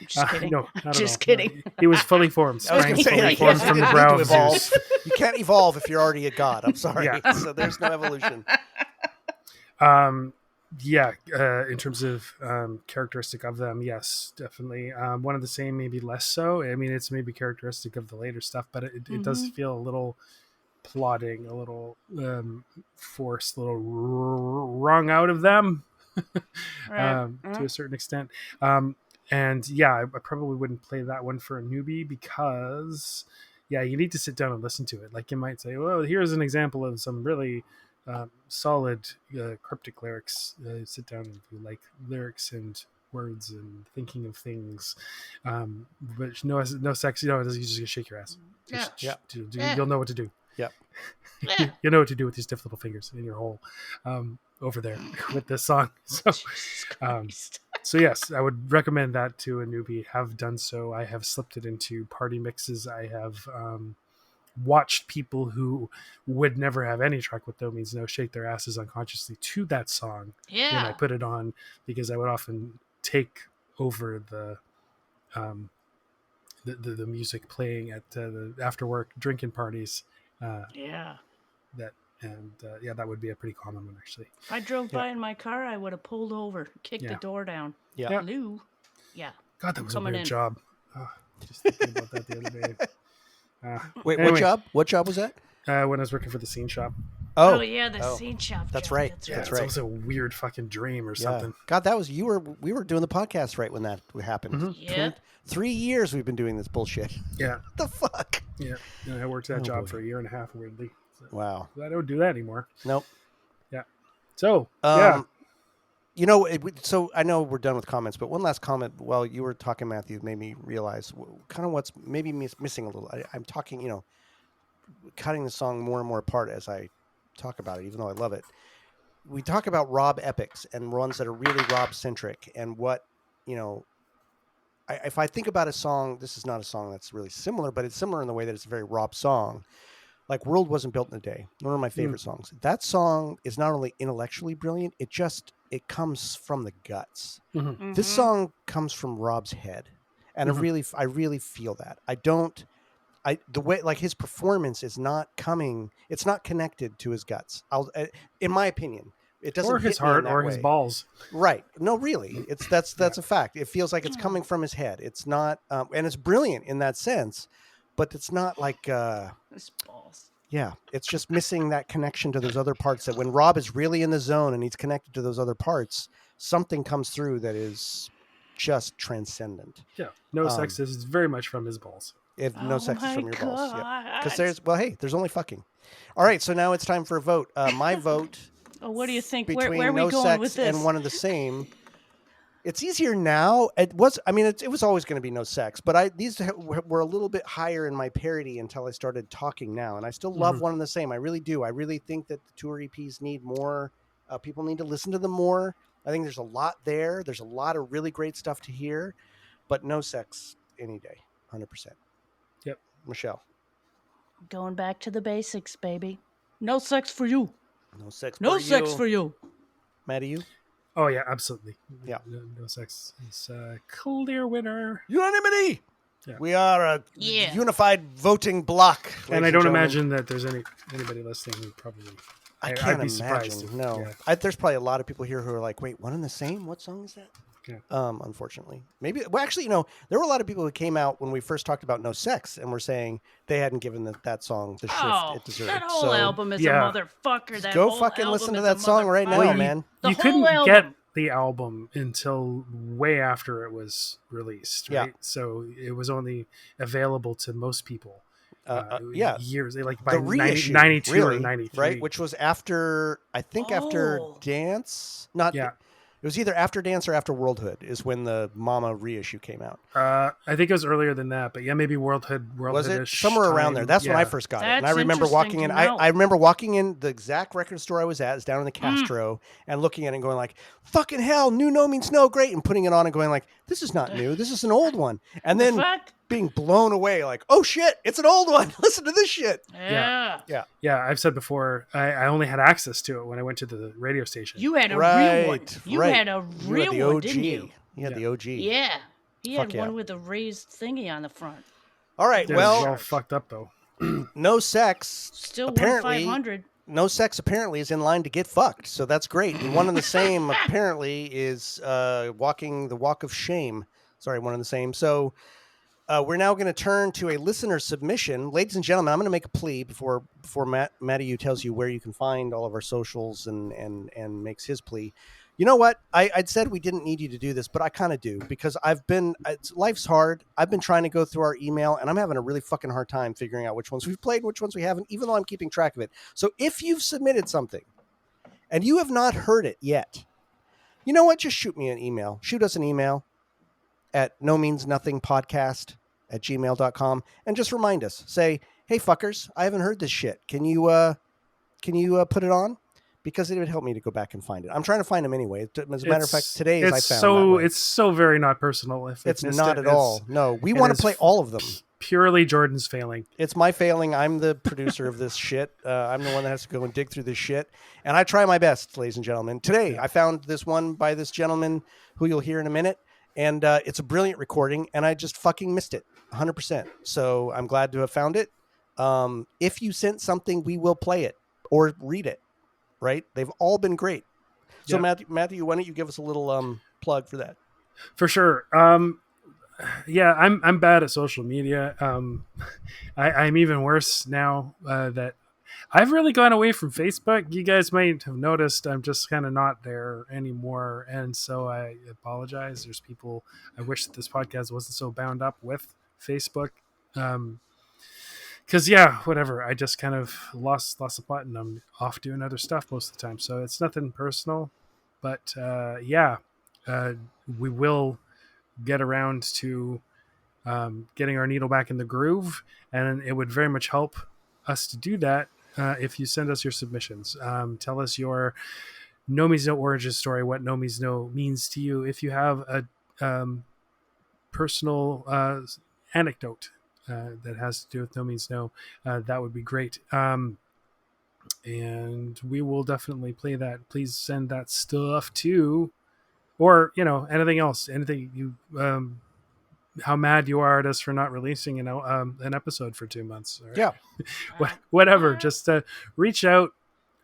just kidding. No, not just at all. kidding. No, he was fully formed. I was going to say, formed from the brow of Zeus. You can't evolve if you're already a god. I'm sorry. Yeah. So there's no evolution. In terms of characteristic of them, yes, definitely. One of the Same, maybe less so. I mean, it's maybe characteristic of the later stuff, but it does feel a little plodding, a little forced, a little wrung out of them to a certain extent. And yeah, I probably wouldn't play that one for a newbie because, you need to sit down and listen to it. Like you might say, well, here's an example of some really solid cryptic lyrics. Sit down and do like lyrics and words and thinking of things, but no sex. You just gonna shake your ass. You'll know what to do. Yeah, you know what to do with these stiff little fingers in your hole over there with this song. So yes, I would recommend that to a newbie. Have done so. I have slipped it into party mixes. I have watched people who would never have any track with No Means No shake their asses unconsciously to that song when I put it on, because I would often take over the music playing at the after work drinking parties. That would be a pretty common one, actually. If I drove by in my car, I would have pulled over, kicked the door down. Hello. Yeah. God, that was a weird job. Just thinking about that the other day. Wait, anyway. What job was that? When I was working for the Scene Shop. Oh yeah, the Scene Shop. That's job. right. That's right. It was a weird fucking dream or something. God, that was we were doing the podcast right when that happened. Mm-hmm. Yeah. 3 years we've been doing this bullshit. Yeah. What the fuck? Yeah. I worked that job for a year and a half, weirdly. So wow. I don't do that anymore. Nope. Yeah. So so I know we're done with comments, but one last comment while you were talking, Matthew, made me realize kind of what's maybe missing a little. I'm talking, cutting the song more and more apart as I talk about it, even though I love it. We talk about Rob epics and ones that are really Rob centric, and what, if I think about a song, this is not a song that's really similar, but it's similar in the way that it's a very Rob song. Like World Wasn't Built in a Day, one of my favorite songs. That song is not only intellectually brilliant, it comes from the guts. Mm-hmm. This song comes from Rob's head. And I really feel that. The way, like, his performance is not it's not connected to his guts. In my opinion, it doesn't or his heart or his balls. Right. No, really. That's a fact. It feels like it's coming from his head. It's not, and it's brilliant in that sense, but it's not like, his balls. Yeah, it's just missing that connection to those other parts, that when Rob is really in the zone and he's connected to those other parts, something comes through that is just transcendent. Yeah, no sex is very much from his balls. If no sex is from your balls, God. because there's only fucking. All right, so now it's time for a vote. My vote. Oh, what do you think? Between Where are we no going sex with this? and one of the same. It's easier now. It was always going to be no sex, but these were a little bit higher in my parody until I started talking now, and I still love one and the same. I really do. I really think that the tour EPs need more. People need to listen to them more. I think there's a lot there. There's a lot of really great stuff to hear, but no sex any day, 100%. Yep. Michelle. Going back to the basics, baby. No sex for you. No sex. No sex for you. Maddie, you? Oh yeah, absolutely. Yeah. No sex is a clear winner. Unanimity. Yeah. We are a unified voting bloc. And I don't imagine that there's anybody listening who probably. I can't I'd be imagine. surprised No, there's probably a lot of people here who are like, "Wait, one and the same? What song is that?" Yeah. Unfortunately, maybe. Well, actually, there were a lot of people who came out when we first talked about no sex and were saying they hadn't given that song the shift it deserved. That whole album is a motherfucker. That go whole fucking listen to is that a song right now, motherfucker. man. You couldn't get the album until way after it was released, right? Yeah. So it was only available to most people. Years like by the reissue, 92 really, or 93, right? Which was after after Dance. It was either after Dance or after Worldhood is when the Mama reissue came out. I think it was earlier than that, but yeah, maybe Worldhood was it somewhere around there? That's when I first got it, and I remember walking in. I remember walking in the exact record store I was at, is down in the Castro, and looking at it and going like, "Fucking hell, new No Means No, great!" and putting it on and going like, "This is not new. This is an old one," and then being blown away like, "Oh shit, it's an old one. Listen to this shit." Yeah. I've said before, I only had access to it when I went to the radio station. You had a real one. You had a real one, didn't you? You had the OG. Yeah. He had one with a raised thingy on the front. All right, It was all fucked up though. No sex. Still apparently, 500. No sex apparently is in line to get fucked, so that's great. And one and the same apparently is walking the walk of shame. Sorry, one and the same. So we're now going to turn to a listener submission. Ladies and gentlemen, I'm going to make a plea before Matty tells you where you can find all of our socials and makes his plea. You know what? I'd said we didn't need you to do this, but I kind of do, because life's hard. I've been trying to go through our email, and I'm having a really fucking hard time figuring out which ones we've played and which ones we haven't, even though I'm keeping track of it. So if you've submitted something and you have not heard it yet, you know what? Just shoot me an email. Shoot us an email at nomeansnothingpodcast@gmail.com and just remind us. Say, "Hey fuckers, I haven't heard this shit. Can you put it on?" Because it would help me to go back and find it. I'm trying to find them anyway. As a matter of fact, today I found it's so very not personal. If it's not at all. No, we want to play all of them. Purely Jordan's failing. It's my failing. I'm the producer of this shit. I'm the one that has to go and dig through this shit. And I try my best, ladies and gentlemen. Today, I found this one by this gentleman who you'll hear in a minute. And it's a brilliant recording. And I just fucking missed it 100%. So I'm glad to have found it. If you sent something, we will play it or read it. Right? They've all been great. So Matthew, why don't you give us a little plug for that? For sure. I'm bad at social media. I'm even worse now that I've really gone away from Facebook. You guys might have noticed I'm just kind of not there anymore, and so I apologize. There's people I wish that this podcast wasn't so bound up with Facebook. Because whatever, I just kind of lost the plot, and I'm off doing other stuff most of the time. So it's nothing personal, but we will get around to getting our needle back in the groove, and it would very much help us to do that if you send us your submissions. Tell us your No Means No origin story, what No Means No means to you. If you have a personal anecdote that has to do with No Means No, that would be great. And we will definitely play that. Please send that stuff to, or anything else, anything you, how mad you are at us for not releasing an episode for 2 months. Right? Yeah, whatever. Just reach out.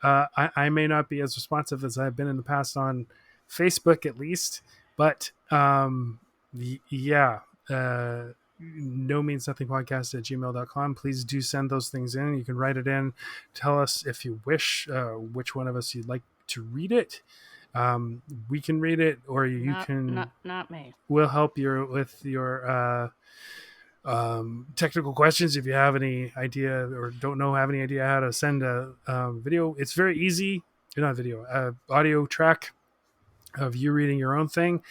I may not be as responsive as I've been in the past on Facebook, at least, but No Means Nothing podcast@gmail.com. Please do send those things in. You can write it in. Tell us if you wish which one of us you'd like to read it. We can read it, or you not me. We'll help you with your technical questions if you have any idea or have any idea how to send a video. It's very easy. Not video, audio track of you reading your own thing.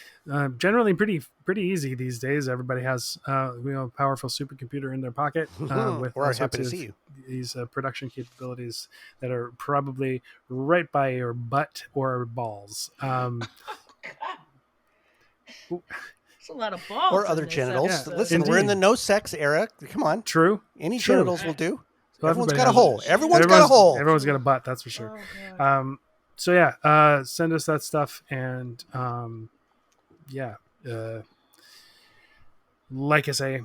Generally pretty easy these days. Everybody has a powerful supercomputer in their pocket with We're happy to see you. These production capabilities that are probably right by your butt or balls. It's a lot of balls. Or other genitals. Yeah. Listen, Indeed. We're in the no sex era. Come on. True. Any True. genitals will do. Well, Everyone's everybody got a has hole. it. Everyone's got a hole. Everyone's got a butt, that's for sure. Oh, God. So yeah, send us that stuff, and like I say,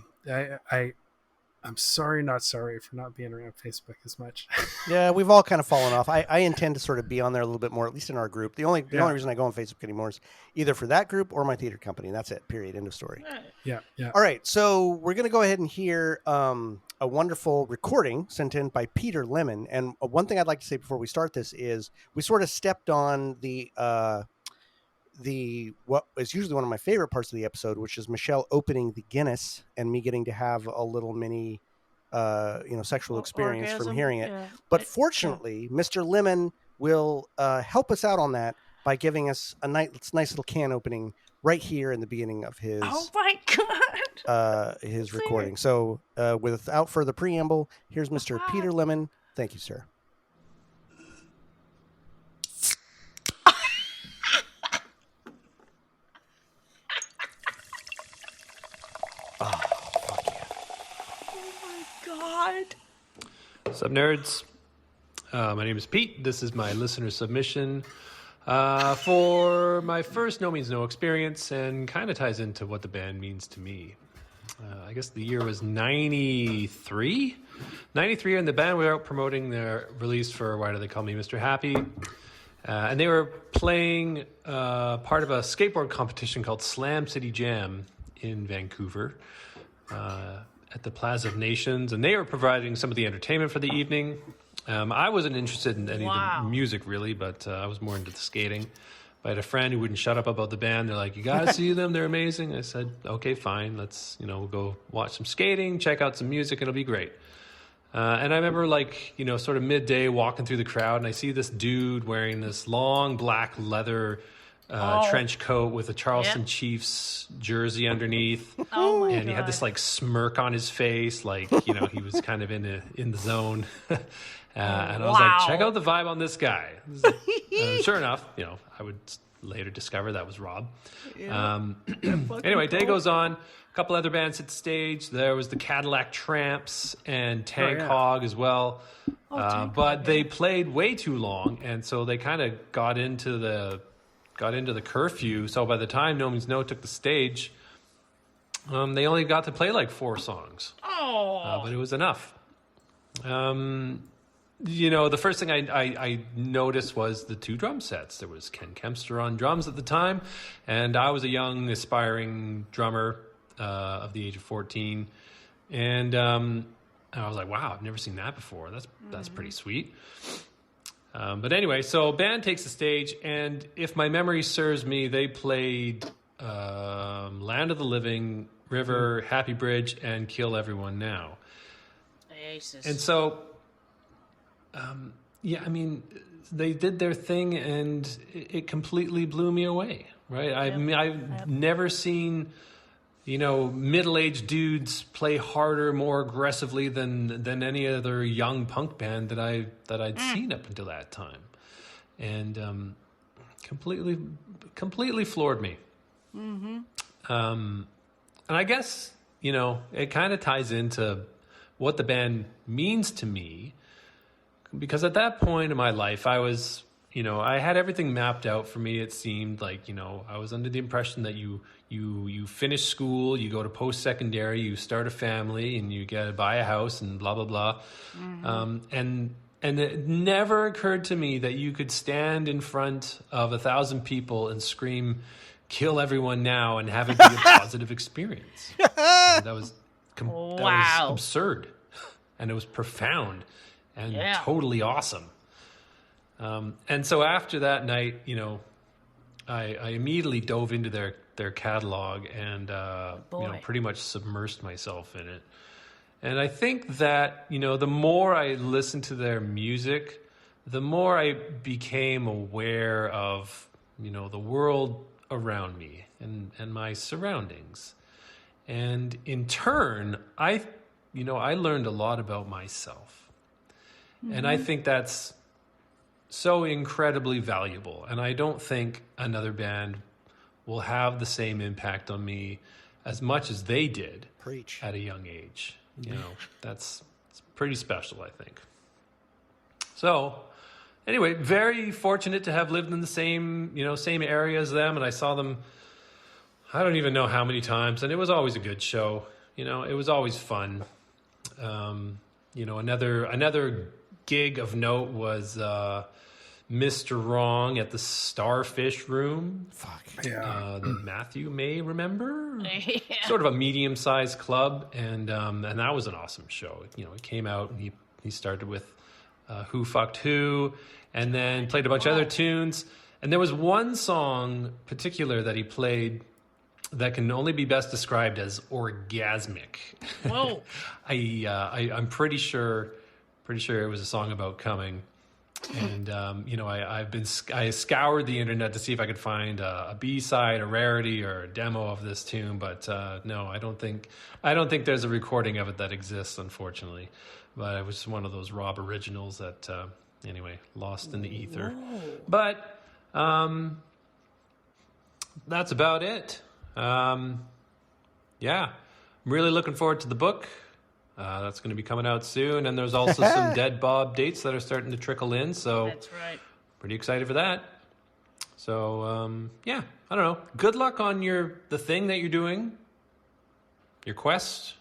I'm sorry, not sorry for not being around Facebook as much. Yeah, we've all kind of fallen off. I intend to sort of be on there a little bit more, at least in our group. The only reason I go on Facebook anymore is either for that group or my theater company. And that's it. Period. End of story. Yeah. All right, so we're going to go ahead and hear a wonderful recording sent in by Peter Lemon. And one thing I'd like to say before we start this is we sort of stepped on the what is usually one of my favorite parts of the episode, which is Michelle opening the Guinness and me getting to have a little mini sexual experience orgasm, from hearing it. yeah. But fortunately, Mr. Lemon will help us out on that by giving us a nice little can opening right here in the beginning of his Oh my God. his recording. So without further preamble, here's Mr. Peter Lemon. Thank you, sir. God. What's up, nerds? My name is Pete. This is my listener submission for my first No Means No experience, and kind of ties into what the band means to me. I guess the year was 93? 93, and the band were out promoting their release for Why Do They Call Me Mr. Happy? And they were playing part of a skateboard competition called Slam City Jam in Vancouver. At the Plaza of Nations, and they were providing some of the entertainment for the evening. I wasn't interested in any of the music, really, but I was more into the skating. I had a friend who wouldn't shut up about the band. They're like, you got to see them. They're amazing. I said, okay, fine. Let's, we'll go watch some skating, check out some music. It'll be great. And I remember, sort of midday walking through the crowd, and I see this dude wearing this long black leather trench coat with a Charleston Chiefs jersey underneath. Oh my and God. he had this smirk on his face, he was kind of in the zone. And I was like, check out the vibe on this guy. Sure enough, I would later discover that was Rob. Anyway, day goes on. A couple other bands hit the stage. There was the Cadillac Tramps and Tank Hog as well. But they played way too long, and so they kind of got into the curfew. So by the time No Means No took the stage, they only got to play 4 songs. But it was enough. The first thing I noticed was the 2 drum sets. There was Ken Kempster on drums at the time, and I was a young, aspiring drummer of the age of 14. And I was like, wow, I've never seen that before. That's pretty sweet. But anyway, so band takes the stage, and if my memory serves me, they played Land of the Living, River, Happy Bridge, and Kill Everyone Now. Jesus. And so, they did their thing, and it completely blew me away, right? I've never seen, middle-aged dudes play harder, more aggressively than any other young punk band that I'd seen up until that time, and completely floored me. Mm-hmm. And I guess it kind of ties into what the band means to me, because at that point in my life, I was. I had everything mapped out for me. It seemed like, I was under the impression that you finish school, you go to post-secondary, you start a family, and you get to buy a house and blah, blah, blah. Mm-hmm. And it never occurred to me that you could stand in front of 1,000 people and scream, kill everyone now, and have it be a positive experience. That was absurd. And it was profound and totally awesome. And so after that night, I immediately dove into their catalog and pretty much submersed myself in it. And I think that, the more I listened to their music, the more I became aware of, the world around me and my surroundings. And in turn, I learned a lot about myself. Mm-hmm. And I think that's so incredibly valuable. And I don't think another band will have the same impact on me as much as they did. Preach. At a young age. It's pretty special, I think. So, anyway, very fortunate to have lived in the same area as them, and I saw them, I don't even know how many times, and it was always a good show. It was always fun. Another gig of note was Mr. Wrong at the Starfish Room. Fuck. That Matthew may remember. Yeah. Sort of a medium-sized club, and that was an awesome show. It came out, and he started with Who Fucked Who, and then played a bunch of other tunes. And there was one song particular that he played that can only be best described as orgasmic. Whoa. I'm pretty sure it was a song about coming. And I scoured the internet to see if I could find a B-side, a rarity, or a demo of this tune, but no, I don't think there's a recording of it that exists, unfortunately. But it was one of those Rob originals that lost in the ether. Whoa. But that's about it. I'm really looking forward to the book. That's going to be coming out soon, and there's also some Dead Bob dates that are starting to trickle in, so that's right. Pretty excited for that. So, I don't know. Good luck on the thing that you're doing, your quest.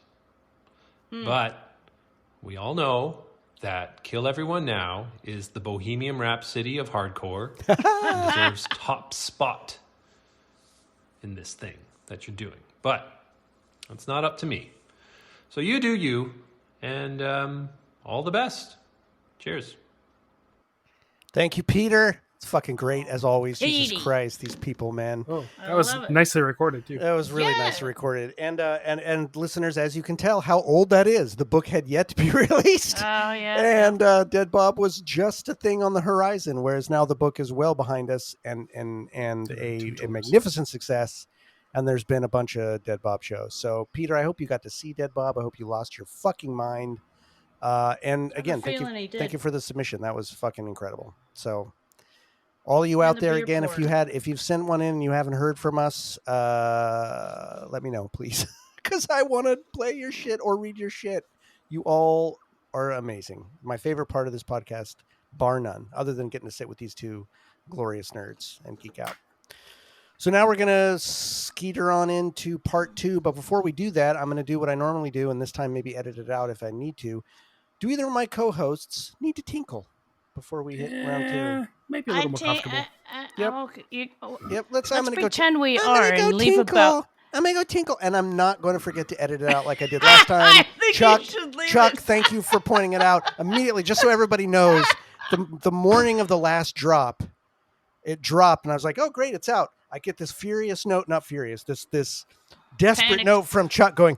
But we all know that Kill Everyone Now is the Bohemian Rhapsody of hardcore and deserves top spot in this thing that you're doing. But it's not up to me. So you do you, and all the best. Cheers. Thank you, Peter. It's fucking great, as always. Jesus Christ, these people, man. Oh, that was nicely recorded, too. That was really nicely recorded. And listeners, as you can tell how old that is, the book had yet to be released. Oh, yeah. And Dead Bob was just a thing on the horizon, whereas now the book is well behind us and a magnificent success. And there's been a bunch of Dead Bob shows. So, Peter, I hope you got to see Dead Bob. I hope you lost your fucking mind. And again, thank you for the submission. That was fucking incredible. So, all you out there, again, if you've sent one in and you haven't heard from us, let me know, please, because I want to play your shit or read your shit. You all are amazing. My favorite part of this podcast, bar none, other than getting to sit with these two glorious nerds and geek out. So now we're going to skeeter on into part 2. But before we do that, I'm going to do what I normally do, and this time maybe edit it out if I need to. Do either of my co-hosts need to tinkle before we hit round 2? Maybe a little more comfortable. Yep. Okay, Yep. let's I'm gonna pretend we I'm are gonna go and leave tinkle. about. I'm going to go tinkle, and I'm not going to forget to edit it out like I did last time. Chuck, thank you for pointing it out immediately, just so everybody knows. The morning of the last drop, it dropped, and I was like, oh, great, it's out. I get this this desperate Panic. note from Chuck going,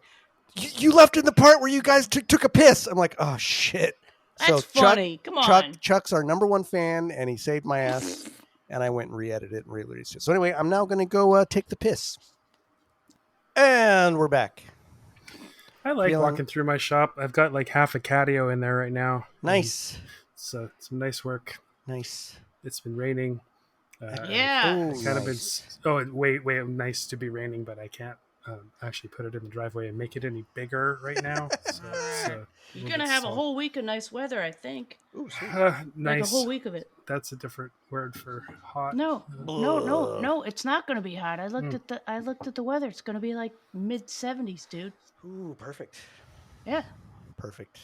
you left in the part where you guys took a piss. I'm like, oh, shit. That's funny. Come on. Chuck's our number one fan, and he saved my ass, and I went and re-edited it and re-released it. So anyway, I'm now going to go take the piss. And we're back. I like walking through my shop. I've got like half a catio in there right now. Nice. So some nice work. Nice. It's been raining. Yeah. Kind of been. Wait, nice to be raining, but I can't actually put it in the driveway and make it any bigger right now. So you're gonna have a whole week of nice weather, I think. Ooh, nice. Like a whole week of it. That's a different word for hot. No, it's not gonna be hot. I looked at the weather. It's gonna be like mid-70s, dude. Ooh, perfect. Yeah. Perfect.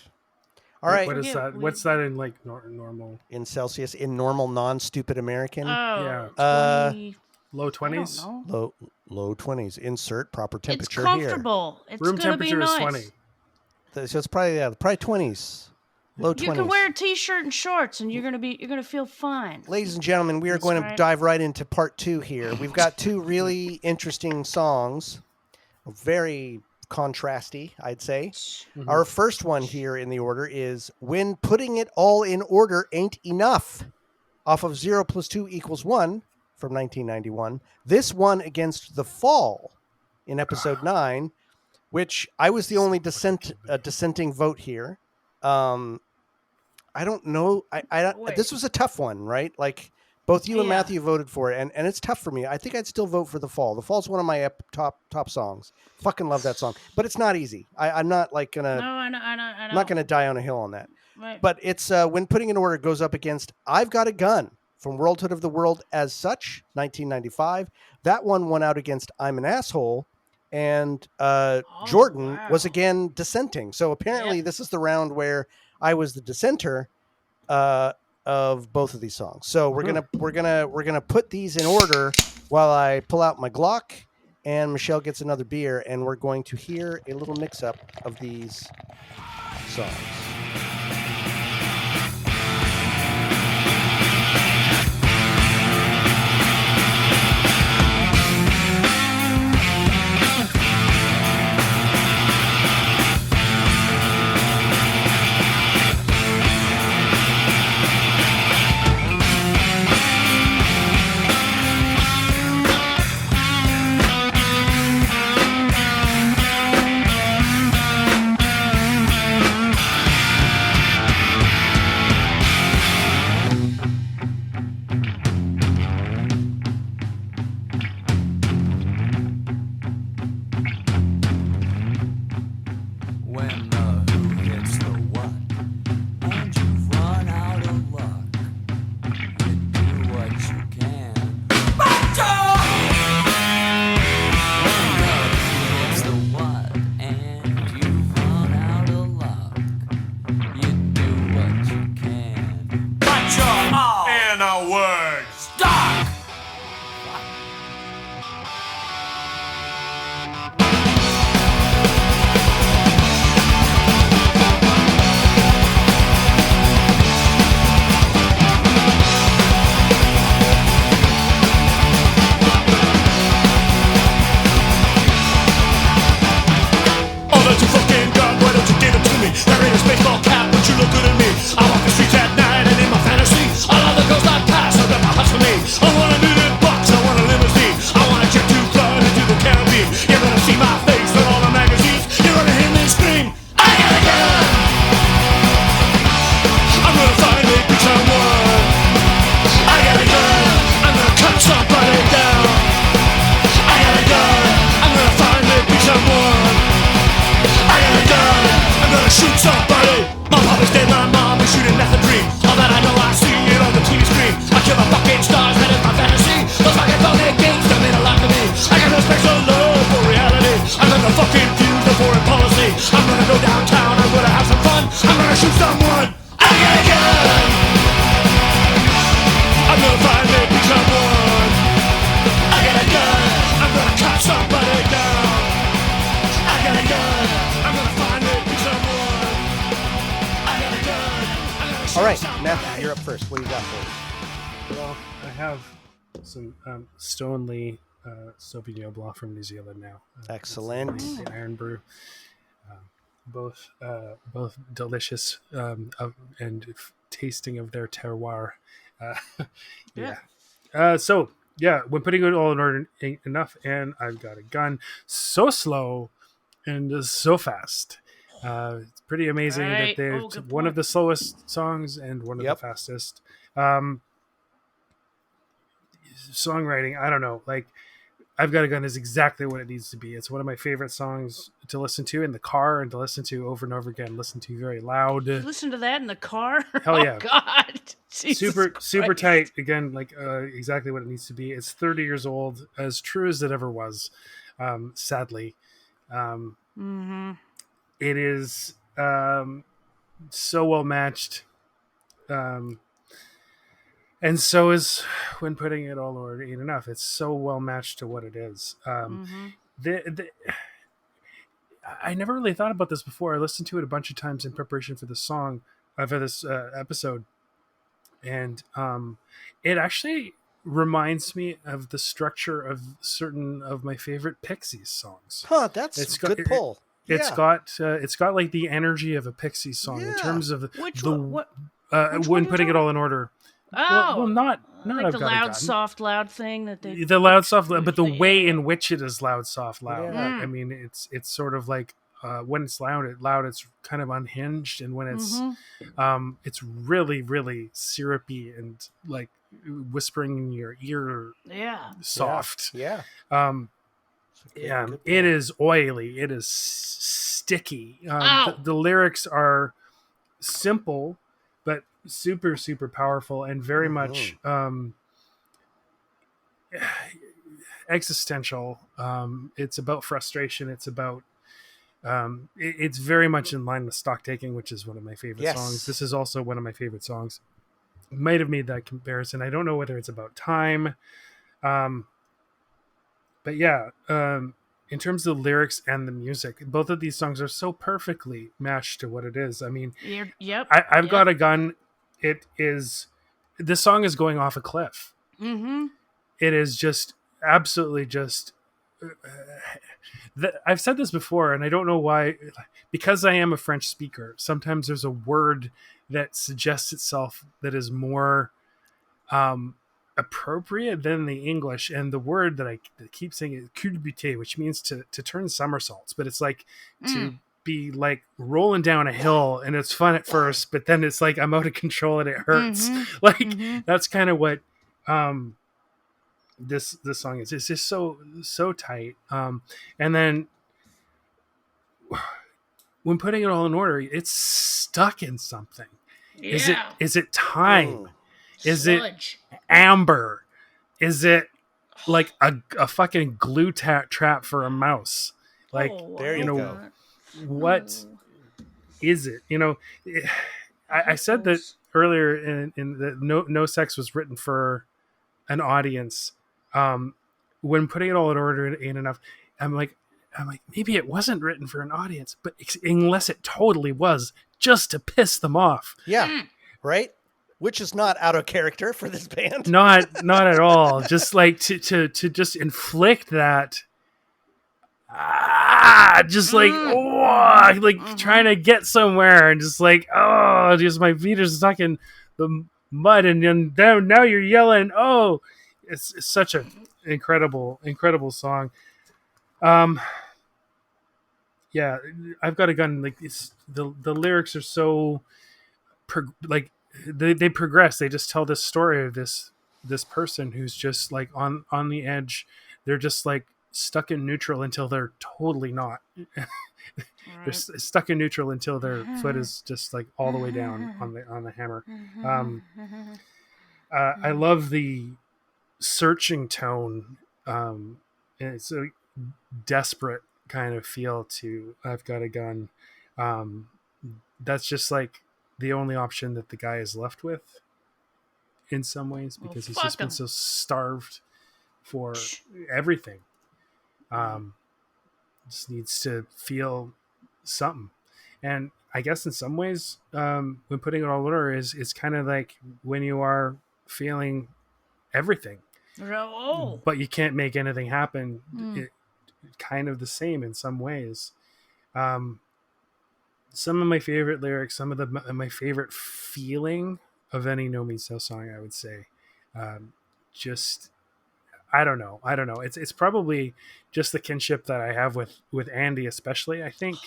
All right. What is that? What's that in like normal? In Celsius, in normal, non-stupid American. Oh, yeah. 20, low 20s. Low 20s. Insert proper temperature here. It's comfortable. It's room gonna temperature be nice. is 20. So it's probably 20s. Low 20s. You can wear a t-shirt and shorts, and you're gonna feel fine. Ladies and gentlemen, we are going to dive right into part 2 here. We've got 2 really interesting songs, very contrasty, I'd say. Mm-hmm. Our first one here in the order is When Putting It All in Order Ain't Enough, off of 0 + 2 = 1 from 1991. This one against The Fall in episode 9, which I was the only dissenting vote here. I don't know. This was a tough one, right? Like both you and Matthew voted for it, and it's tough for me. I think I'd still vote for The Fall. The Fall's one of my top songs. Fucking love that song, but it's not easy. I'm not like gonna. No, I know. I'm not gonna die on a hill on that. Right. But it's When Putting in Order goes up against I've Got a Gun from Worldhood of the World as Such, 1995. That one won out against I'm an Asshole. And Jordan was again dissenting. So apparently this is the round where I was the dissenter of both of these songs. So we're gonna put these in order while I pull out my Glock and Michelle gets another beer, and we're going to hear a little mix up of these songs. All right, Matthew, you're up first. What do you got for us? Well, I have some Stoneleigh Sauvignon Blanc from New Zealand now. Excellent. The Iron Brew. Both delicious and tasting of their terroir. So when putting it all in order ain't enough, and I've Got a Gun. So slow and so fast. It's pretty amazing that they're one of the slowest songs and one of the fastest. Songwriting, I don't know. Like, I've Got a Gun is exactly what it needs to be. It's one of my favorite songs to listen to in the car and to listen to over and over again. Listen to very loud. You listen to that in the car? Hell yeah! Oh God, super tight. Again, like exactly what it needs to be. It's 30 years old, as true as it ever was. Sadly, it is so well matched. And so is When Putting It All in Order Ain't Enough. It's so well matched to what it is. I never really thought about this before. I listened to it a bunch of times in preparation for the song. this episode, and it actually reminds me of the structure of certain of my favorite Pixies songs. Huh, that's a good pull. It's got like the energy of a Pixies song in terms of when putting it all in order. Oh, well, not like I've the got a loud, gun. soft, loud thing that they. The loud, soft, but the way in which it is loud, soft, loud. Yeah. I mean, it's sort of like when it's loud, it's kind of unhinged, and when it's really, really syrupy and like whispering in your ear, soft. Yeah. It is oily. It is sticky. The lyrics are simple, but super, super powerful and very much existential. It's about frustration. It's about it's very much in line with Stock Taking, which is one of my favorite songs. This is also one of my favorite songs. Might have made that comparison. I don't know whether it's about time. But yeah, in terms of the lyrics and the music, both of these songs are so perfectly matched to what it is. I mean, I've got a gun. This song is going off a cliff. Mm-hmm. It is just absolutely just. I've said this before, and I don't know why. Because I am a French speaker, sometimes there's a word that suggests itself that is more appropriate than the English, and the word that I keep saying is culbuter, which means to turn somersaults, but it's like to be like rolling down a hill, and it's fun at first, but then it's like I'm out of control and it hurts. That's kind of what this song is. It's just so tight, and then when putting it all in order, it's stuck in something. Is it time? Is it amber? Is it like a fucking glue trap for a mouse? Like, there you go. What is it? I said that earlier in that no sex was written for an audience. When putting it all in order ain't enough. I'm like, maybe it wasn't written for an audience, but unless it totally was, just to piss them off. Yeah, right. Which is not out of character for this band. Not at all. Just like to just inflict that. Just like trying to get somewhere, and just like just my feet are stuck in the mud, and then now you're yelling. Oh, it's such an incredible song. Yeah, I've got a gun. Like the lyrics are so they progress. They just tell this story of this person who's just like on the edge. They're just like stuck in neutral until they're totally not. They're stuck in neutral until their foot is just like all the way down on the hammer. I love the searching tone. And it's a desperate kind of feel to I've Got a Gun. That's just like the only option that the guy is left with in some ways, because he's just been so starved for everything. Just needs to feel something. And I guess in some ways, when putting it all in order is kind of like when you are feeling everything, but you can't make anything happen. It kind of the same in some ways. Some of my favorite lyrics, some of my favorite feeling of any No Means No song, I would say. Just, I don't know. It's probably just the kinship that I have with Andy, especially. I think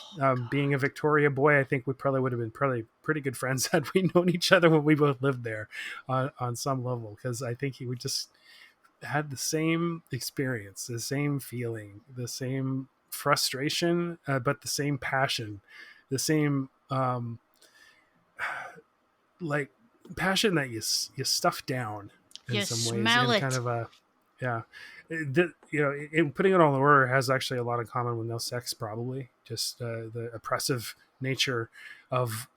being a Victoria boy, I think we probably would have been pretty good friends had we known each other when we both lived there on some level, because I think he would just had the same experience, the same feeling, the same frustration, but the same passion, the same like passion that you stuff down in some ways, and kind of a in putting it all in order has actually a lot in common with No Sex, probably just the oppressive nature of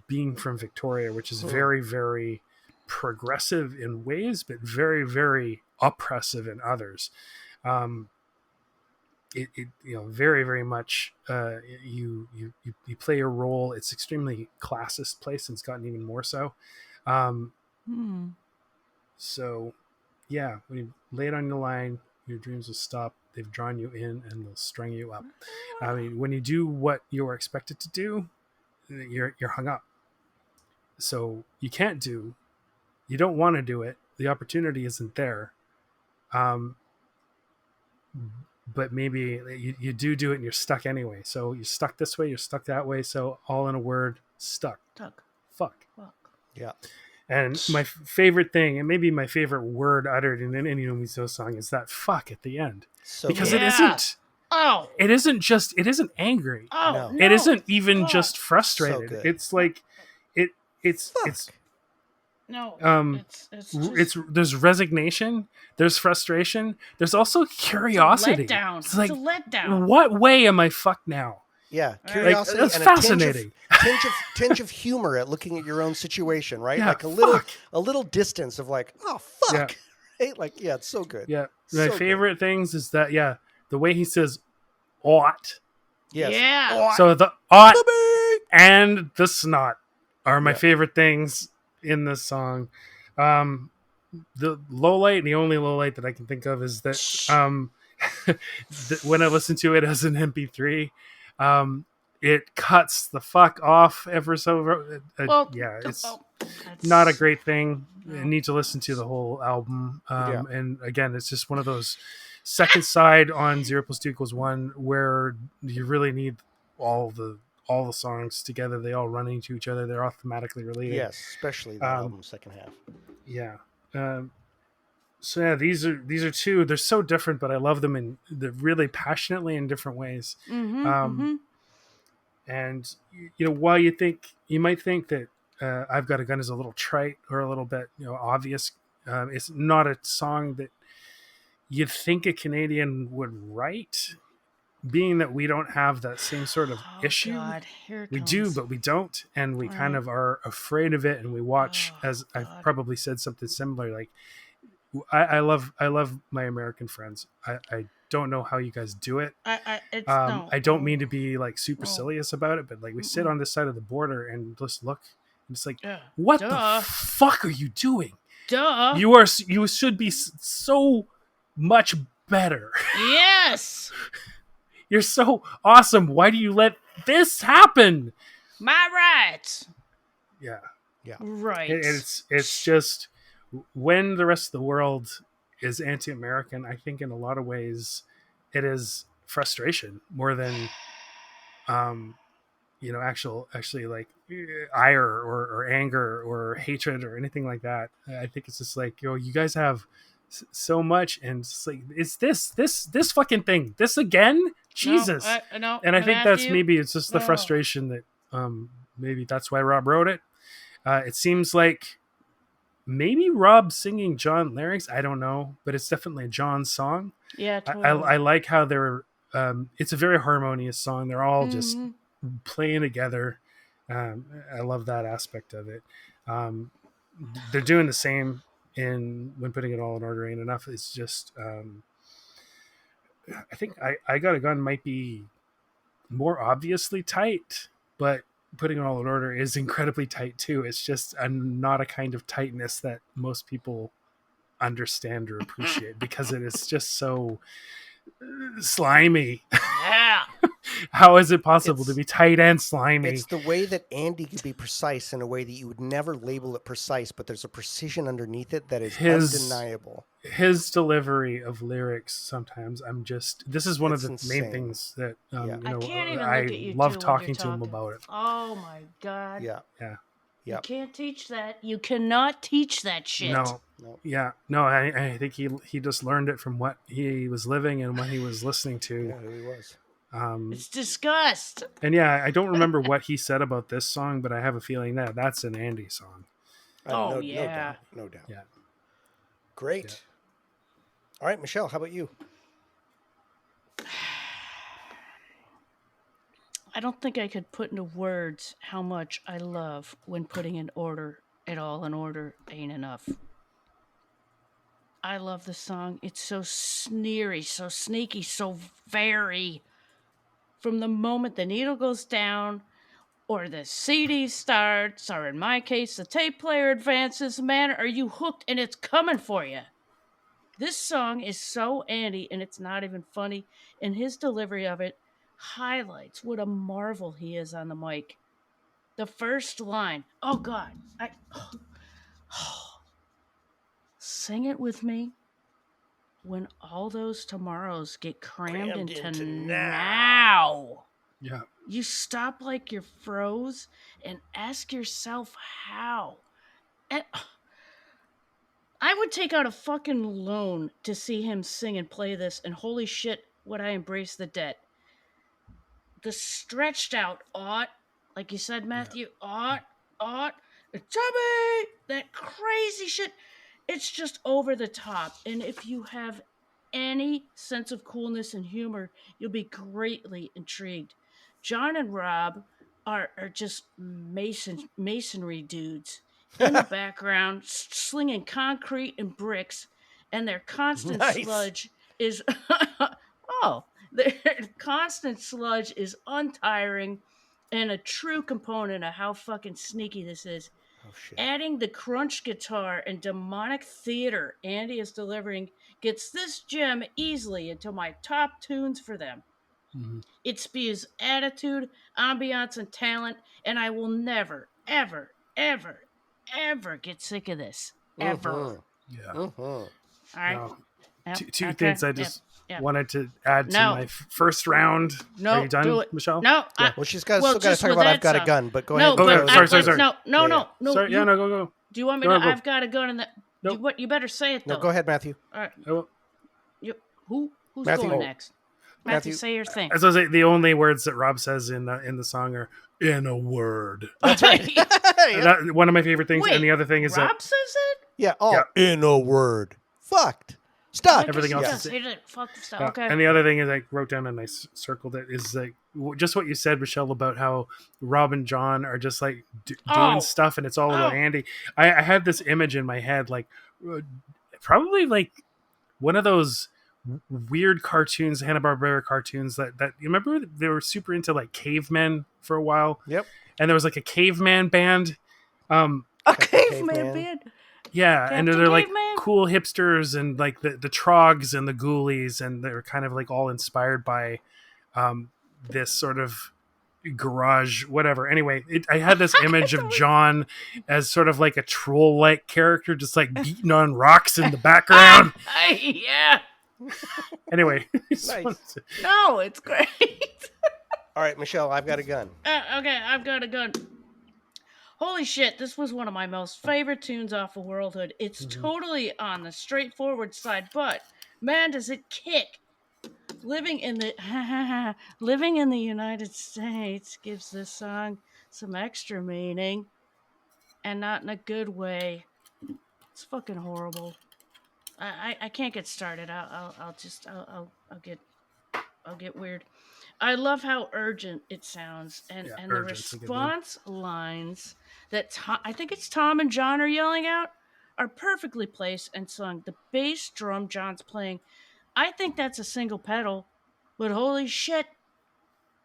being from Victoria, which is very, very progressive in ways, but very, very oppressive in others. it very, very much you play a role. It's extremely classist place, and it's gotten even more so. So yeah, when you lay it on the line, your dreams will stop. They've drawn you in and they'll string you up. I mean, when you do what you are expected to do, you're hung up. So you can't do. You don't want to do it. The opportunity isn't there. But maybe you do it and you're stuck anyway. So you're stuck this way, you're stuck that way. So all in a word, stuck. Fuck. Yeah. And my favorite thing, and maybe my favorite word uttered in any Nomizo song, is that fuck at the end. So because good. it isn't. Oh. It isn't angry. Oh. No. It isn't even just frustrated. So good. It's like it's No. it's there's resignation, there's frustration, there's also curiosity. It's a letdown. It's like, it's a letdown. what way am I fucked now? Yeah, Like, curiosity that's and fascinating. a tinge of humor at looking at your own situation, right? Yeah, like a little distance of like, oh fuck, right? Like, yeah, it's so good. Yeah, So my favorite things is that the way he says ought. Yes. Yeah. So the ought and the snot are my favorite things in this song. The low light, the only low light that I can think of is that when I listen to it as an MP3, it cuts the fuck off ever so. It's not a great thing. No. You need to listen to the whole album. And again, it's just one of those second side on 0 + 2 = 1 where you really need all the songs together. They all run into each other. They're all thematically related. Yes, especially the album's second half. Yeah. So yeah, these are two. They're so different, but I love them they're really passionately in different ways. And while you might think that I've Got a Gun is a little trite or a little bit obvious, it's not a song that you'd think a Canadian would write, being that we don't have that same sort of issue. God, here it we comes. do, but we don't, and we kind of are afraid of it, and we watch, as I've probably said something similar, like I love my American friends. I don't know how you guys do it. I don't mean to be like supercilious about it, but like we sit on this side of the border and just look, and it's like, what the fuck are you doing? Duh. You should be so much better. Yes. You're so awesome. Why do you let this happen? My rights. Yeah. Right. It's just when the rest of the world is anti-American, I think in a lot of ways it is frustration more than actually like ire or anger or hatred or anything like that. I think it's just like, you guys have so much, and it's like, it's this fucking thing, this again, Jesus. No, and I think that's maybe it's just the frustration that maybe that's why Rob wrote it. It seems like maybe Rob singing John lyrics, I don't know, but it's definitely a John song. Yeah, totally. I like how they're it's a very harmonious song. They're all just playing together. I love that aspect of it. They're doing the same when putting it all in order ain't enough. It's just I think I Got a Gun might be more obviously tight, but putting it all in order is incredibly tight too. It's just not a kind of tightness that most people understand or appreciate because it is just so slimy. Yeah. How is it possible to be tight and slimy? It's the way that Andy could be precise in a way that you would never label it precise, but there's a precision underneath it that is undeniable. His delivery of lyrics sometimes, this is one of the insane. main things that I can't even look I at you love two when talking you're to him talking. about it. Oh my God. Yeah. You can't teach that. You cannot teach that shit. No. Yeah. No, I think he just learned it from what he was living and what he was listening to. Yeah, who he was. It's disgust. And yeah, I don't remember what he said about this song, but I have a feeling that's an Andy song. No yeah. No doubt. Yeah. Great. Yeah. All right, Michelle, how about you? I don't think I could put into words how much I love when putting it all in order ain't enough. I love the song. It's so sneery, so sneaky, so very. From the moment the needle goes down, or the CD starts, or in my case, the tape player advances, man, are you hooked and it's coming for you? This song is so Andy, and it's not even funny, and his delivery of it highlights what a marvel he is on the mic. The first line, oh God, sing it with me. When all those tomorrows get crammed into now. Yeah. You stop like you're froze and ask yourself how. And I would take out a fucking loan to see him sing and play this, and holy shit, would I embrace the debt. The stretched out ought, like you said, Matthew, ought, Chubby! That crazy shit. It's just over the top. And if you have any sense of coolness and humor, you'll be greatly intrigued. John and Rob are just masonry dudes in the background, slinging concrete and bricks, and their constant sludge is their constant sludge is untiring and a true component of how fucking sneaky this is. Oh, shit. Adding the crunch guitar and demonic theater Andy is delivering gets this gem easily into my top tunes for them. Mm-hmm. It spews attitude, ambiance, and talent, and I will never, ever, ever, ever get sick of this. Ever. Mm-hmm. Yeah. Mm-hmm. All right. No. Yep. Two things I just wanted to add to No. my first round. No, Are you done, do it. Michelle? No. Yeah. Well, she's got Well, still got to just talk with about that I've got a song. gun, but go No, ahead. but Okay, sorry. No. Sorry, you, go. Do you want me Go to? on, go. I've got a gun in that. Nope. You better say it though. No, go ahead, Matthew. All right. I will. Who's Matthew. going next? Matthew, Matthew. say your thing. As I say, the only words that Rob says in the song are "in a word." That's right. That, one of my favorite things. Wait, and the other thing is Rob that says it. Yeah. Oh, Yeah. in a word. Fucked. Stuck. Everything else Yes, is- he did. Fuck the stuff. Yeah. Okay. And the other thing is I wrote down and I circled it is like just what you said, Michelle, about how Rob and John are just like doing stuff and it's all about Andy. I had this image in my head, like probably like one of those weird cartoons, Hanna-Barbera cartoons that you remember they were super into like cavemen for a while. Yep. And there was like a caveman band. A caveman Caveman. band. Yeah, and Captain they're like Caveman? cool hipsters and like the Trogs and the Ghoulies, and they're kind of like all inspired by this sort of garage, whatever. Anyway, I had this image of John as sort of like a troll-like character, just like beating on rocks in the background. Yeah. Anyway, Nice. No, it's great. All right, Michelle, I've got a gun. Okay, I've got a gun. Holy shit, this was one of my most favorite tunes off of Worldhood. It's totally on the straightforward side, but man, does it kick. Living in the United States gives this song some extra meaning, and not in a good way. It's fucking horrible. I can't get started. I'll get weird. I love how urgent it sounds, and the urgent's a good word. response lines that I think it's Tom and John are yelling out are perfectly placed and sung. The bass drum John's playing, I think that's a single pedal, but holy shit,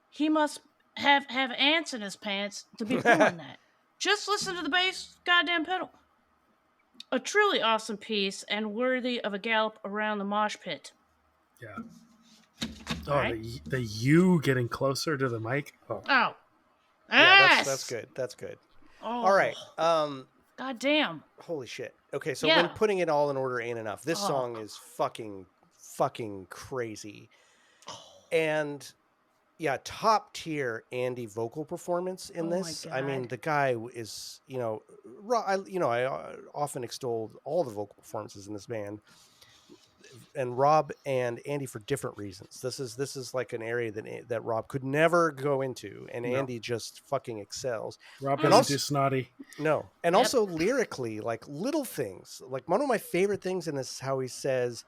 he must have ants in his pants to be pulling that. Just listen to the bass goddamn pedal. A truly awesome piece and worthy of a gallop around the mosh pit. Yeah. Oh, Right? the you getting closer to the mic. Oh. Oh. Yeah, Yes! that's good. That's good. Oh. All right. God damn. Holy shit. Okay, so Yeah. when putting it all in order ain't enough. This Oh. song is fucking crazy. And yeah, top tier Andy vocal performance in Oh my this. I mean, God. the guy is, I often extol all the vocal performances in this band. And Rob and Andy for different reasons. This is like an area that Rob could never go into, and No. Andy just fucking excels. Rob And doesn't also- do snotty. No, and Yep. also lyrically, like little things. Like one of my favorite things in this is how he says,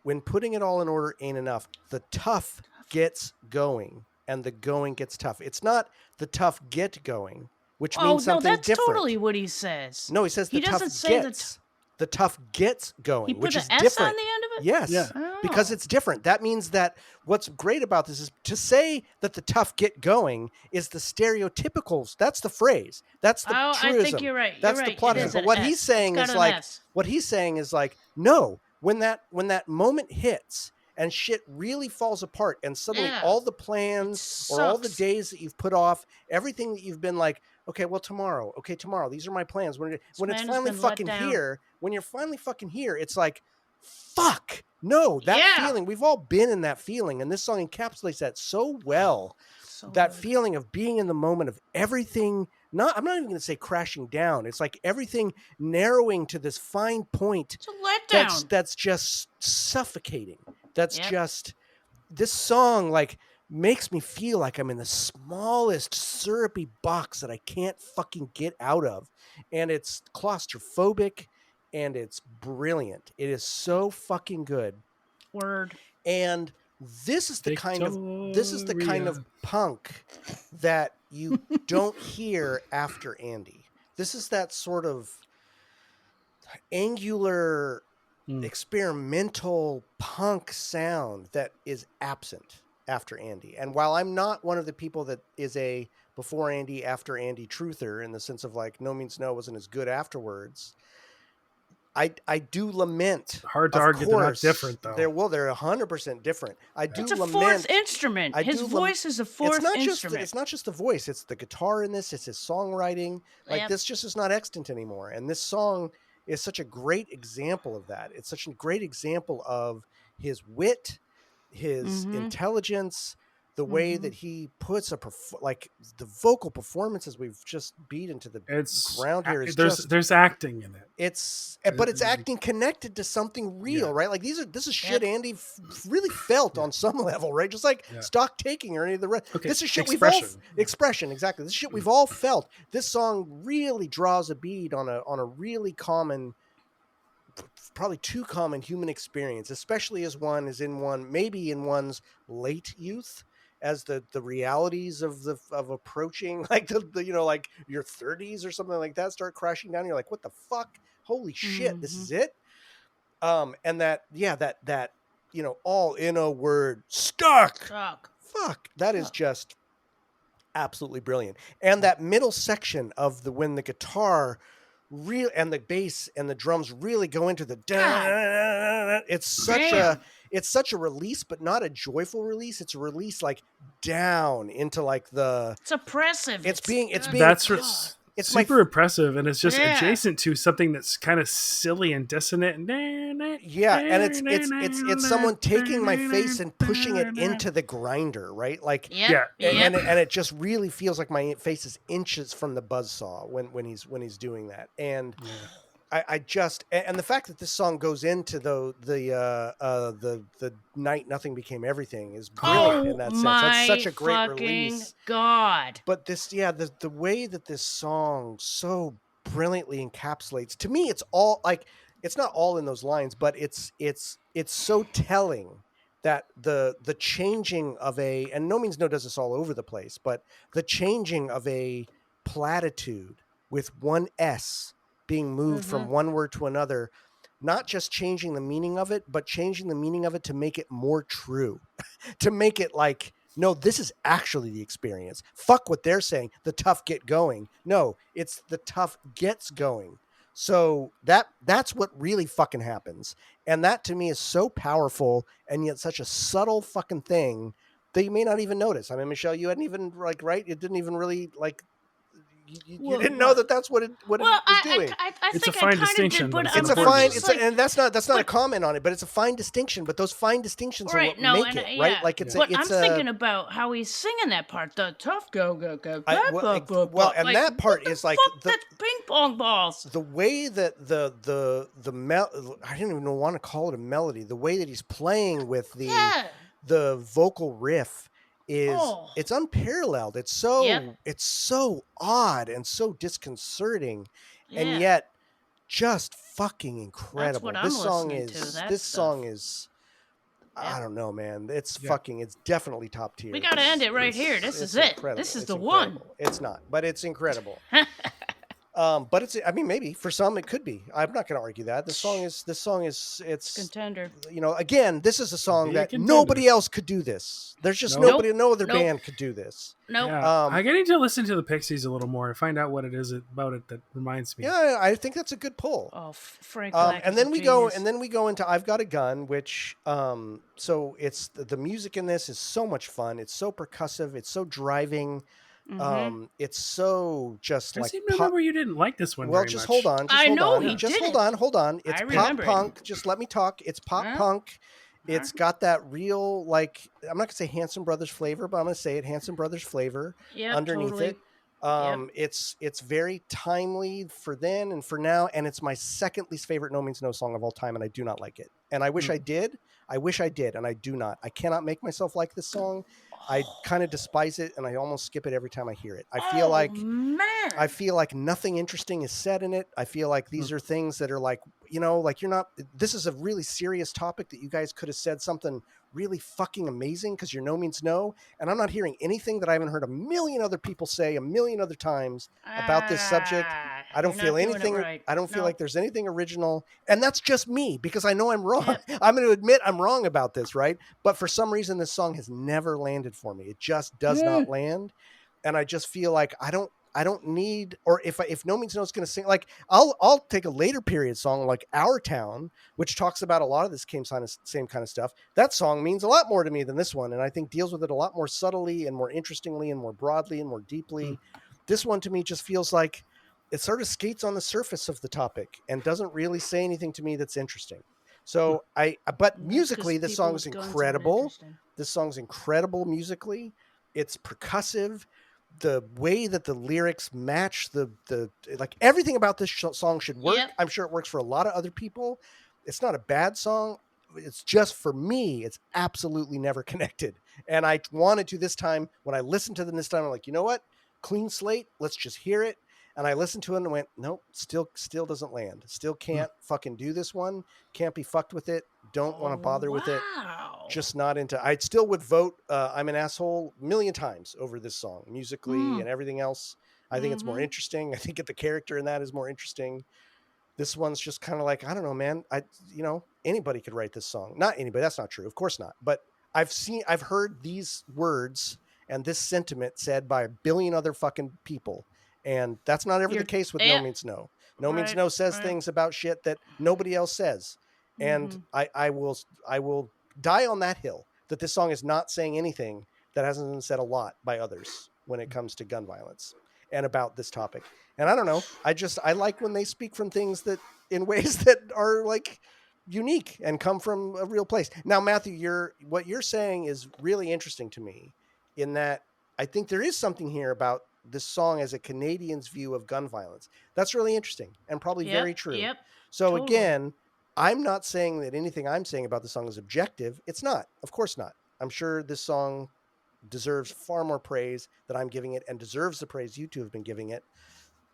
"When putting it all in order ain't enough, the tough gets going, and the going gets tough." It's not the tough get going, which means something that's different. totally what he says. No, he says He the tough doesn't say the gets. the tough gets going, He put which an is S different. on the end of it? Yes, Yeah. Oh. because it's different. That means that what's great about this is to say that the tough get going is the stereotypical. That's the phrase. That's the truism. I think you're right. That's You're the right. plot. It is But an what S. he's saying It's is got like an S. what he's saying is like no. When that moment hits and shit really falls apart, and suddenly Yeah. all the plans or all the sucks. days that you've put off, everything that you've been like, okay, well tomorrow, these are my plans. When it's man has finally been let fucking down. here, when you're finally fucking here, it's like, fuck no, that Yeah. feeling. We've all been in that feeling, and this song encapsulates that so well. So That good. feeling of being in the moment of everything. I'm not even going to say crashing down. It's like everything narrowing to this fine point. It's a letdown. That's just suffocating. That's Yep. just this song like makes me feel like I'm in the smallest syrupy box that I can't fucking get out of, and it's claustrophobic, and it's brilliant. It is so fucking good. Word. And this is the kind of punk that you don't hear after Andy. This is that sort of angular experimental punk sound that is absent after Andy. And while I'm not one of the people that is a before Andy, after Andy truther in the sense of like No Means No wasn't as good afterwards, I do lament. Hard to argue they're not different though. They're 100% different. I do It's a lament. fourth instrument. His voice is a fourth instrument. It's not just the voice. It's the guitar in this. It's his songwriting. Like Yep. this just is not extant anymore. And this song is such a great example of that. It's such a great example of his wit, his intelligence, the way that he puts like the vocal performances we've just beat into the ground here is there's acting in it. But it's acting connected to something real, right? Like this is shit Yep. Andy really felt on some level, right? Just like stock taking or any of the rest. Okay. This is shit expression, exactly. This is shit we've all felt. This song really draws a bead on a really common, probably too common human experience, especially as one is maybe in one's late youth, as the realities of approaching like the like your 30s or something like that start crashing down. You're like, what the fuck? Holy shit, this is it. And that all in a word, stuck. Fuck, that is just absolutely brilliant. And that middle section of when the guitar real and the bass and the drums really go into the it's such a release, but not a joyful release. It's a release like down into like it's oppressive. It's being it's super oppressive, and it's just adjacent to something that's kind of silly and dissonant. And it's someone taking my face and pushing it into the grinder, right? Like and it just really feels like my face is inches from the buzzsaw when he's doing that. And I just and the fact that this song goes into the night nothing became everything is brilliant in that sense. That's such a great release. God. But this, the way that this song so brilliantly encapsulates, to me, it's all like it's not all in those lines, but it's so telling that the changing of and No Means No does this all over the place, but the changing of a platitude with one S being moved from one word to another, not just changing the meaning of it, but changing the meaning of it to make it more true, to make it like, no, this is actually the experience. Fuck what they're saying. The tough get going. No, it's the tough gets going. So that's what really fucking happens. And that to me is so powerful and yet such a subtle fucking thing that you may not even notice. I mean, Michelle, you hadn't even right? It didn't even really like, you didn't know that's what it was doing. I it's think a fine I distinction. Did, but it's a fine, and that's not a comment on it, but it's a fine distinction. But those fine distinctions are what make it, right? Like but I'm thinking about how he's singing that part, the tough go. And that part is like that's ping pong balls. The way that the I didn't even want to call it a melody. The way that he's playing with the vocal riff is it's unparalleled. It's so odd and so disconcerting, and yet just fucking incredible. This song is I don't know, man. It's definitely top tier. We gotta end it right here. This is it. This is the one. It's not, but it's incredible. But it's, I mean, maybe for some it could be. I'm not going to argue that. This song is, it's Contender. again, this is a song Be a that contender. nobody else could do this. There's just Nope. no other Nope. band could do this. Nope. Yeah, I need to listen to the Pixies a little more and find out what it is about it that reminds me. Yeah, I think that's a good pull. Oh, Frank Black And is then a we genius. go into I've Got a Gun, which so it's the music in this is so much fun. It's so percussive. It's so driving. It's so just I like seem to remember you didn't like this one. well, very just much. hold on. Just I hold know on. he Just didn't. hold on. It's I pop remember it. punk. Just let me talk. It's pop Huh? punk. It's got that real, like, I'm not gonna say Hanson Brothers flavor, but I'm gonna say it Hanson Brothers flavor underneath totally. it. It's very timely for then and for now, and it's my second least favorite No Means No song of all time, and I do not like it. And I wish I did. I wish I did, and I do not. I cannot make myself like this song. I kind of despise it, and I almost skip it every time I hear it. I feel like nothing interesting is said in it. I feel like these are things that are like, like you're not. This is a really serious topic that you guys could have said something really fucking amazing because your No Means No, and I'm not hearing anything that I haven't heard a million other people say a million other times about this subject. I don't feel anything. Right. I don't feel like there's anything original, and that's just me because I know I'm wrong. I'm going to admit I'm wrong about this, right? But for some reason, this song has never landed for me. It just does not land, and I just feel like I don't need, or if No Means No is going to sing, like I'll take a later period song like Our Town, which talks about a lot of this same kind of stuff. That song means a lot more to me than this one, and I think deals with it a lot more subtly and more interestingly and more broadly and more deeply. This one to me just feels like it sort of skates on the surface of the topic and doesn't really say anything to me that's interesting. So but musically, this song is incredible. This song's incredible musically. It's percussive. The way that the lyrics match the like everything about this song should work. Yep. I'm sure it works for a lot of other people. It's not a bad song. It's just for me, it's absolutely never connected. And I wanted to this time when I listened to them this time, I'm like, you know what? Clean slate. Let's just hear it. And I listened to it and went, nope, still doesn't land. Still can't fucking do this one. Can't be fucked with it. Don't want to bother with it. Just not into. I still would vote I'm an Asshole a million times over this song, musically and everything else. I think it's more interesting. I think the character in that is more interesting. This one's just kind of like, I don't know, man. Anybody could write this song. Not anybody. That's not true. Of course not. But I've heard these words and this sentiment said by a billion other fucking people. And that's not ever the case with No Means No. No Means No says things about shit that nobody else says. And I will die on that hill that this song is not saying anything that hasn't been said a lot by others when it comes to gun violence and about this topic. And I don't know. I like when they speak from things that in ways that are like unique and come from a real place. Now, Matthew, what you're saying is really interesting to me in that I think there is something here about this song as a Canadian's view of gun violence. That's really interesting and probably very true. Yep, so totally. Again, I'm not saying that anything I'm saying about the song is objective. It's not. Of course not. I'm sure this song deserves far more praise that I'm giving it and deserves the praise you two have been giving it.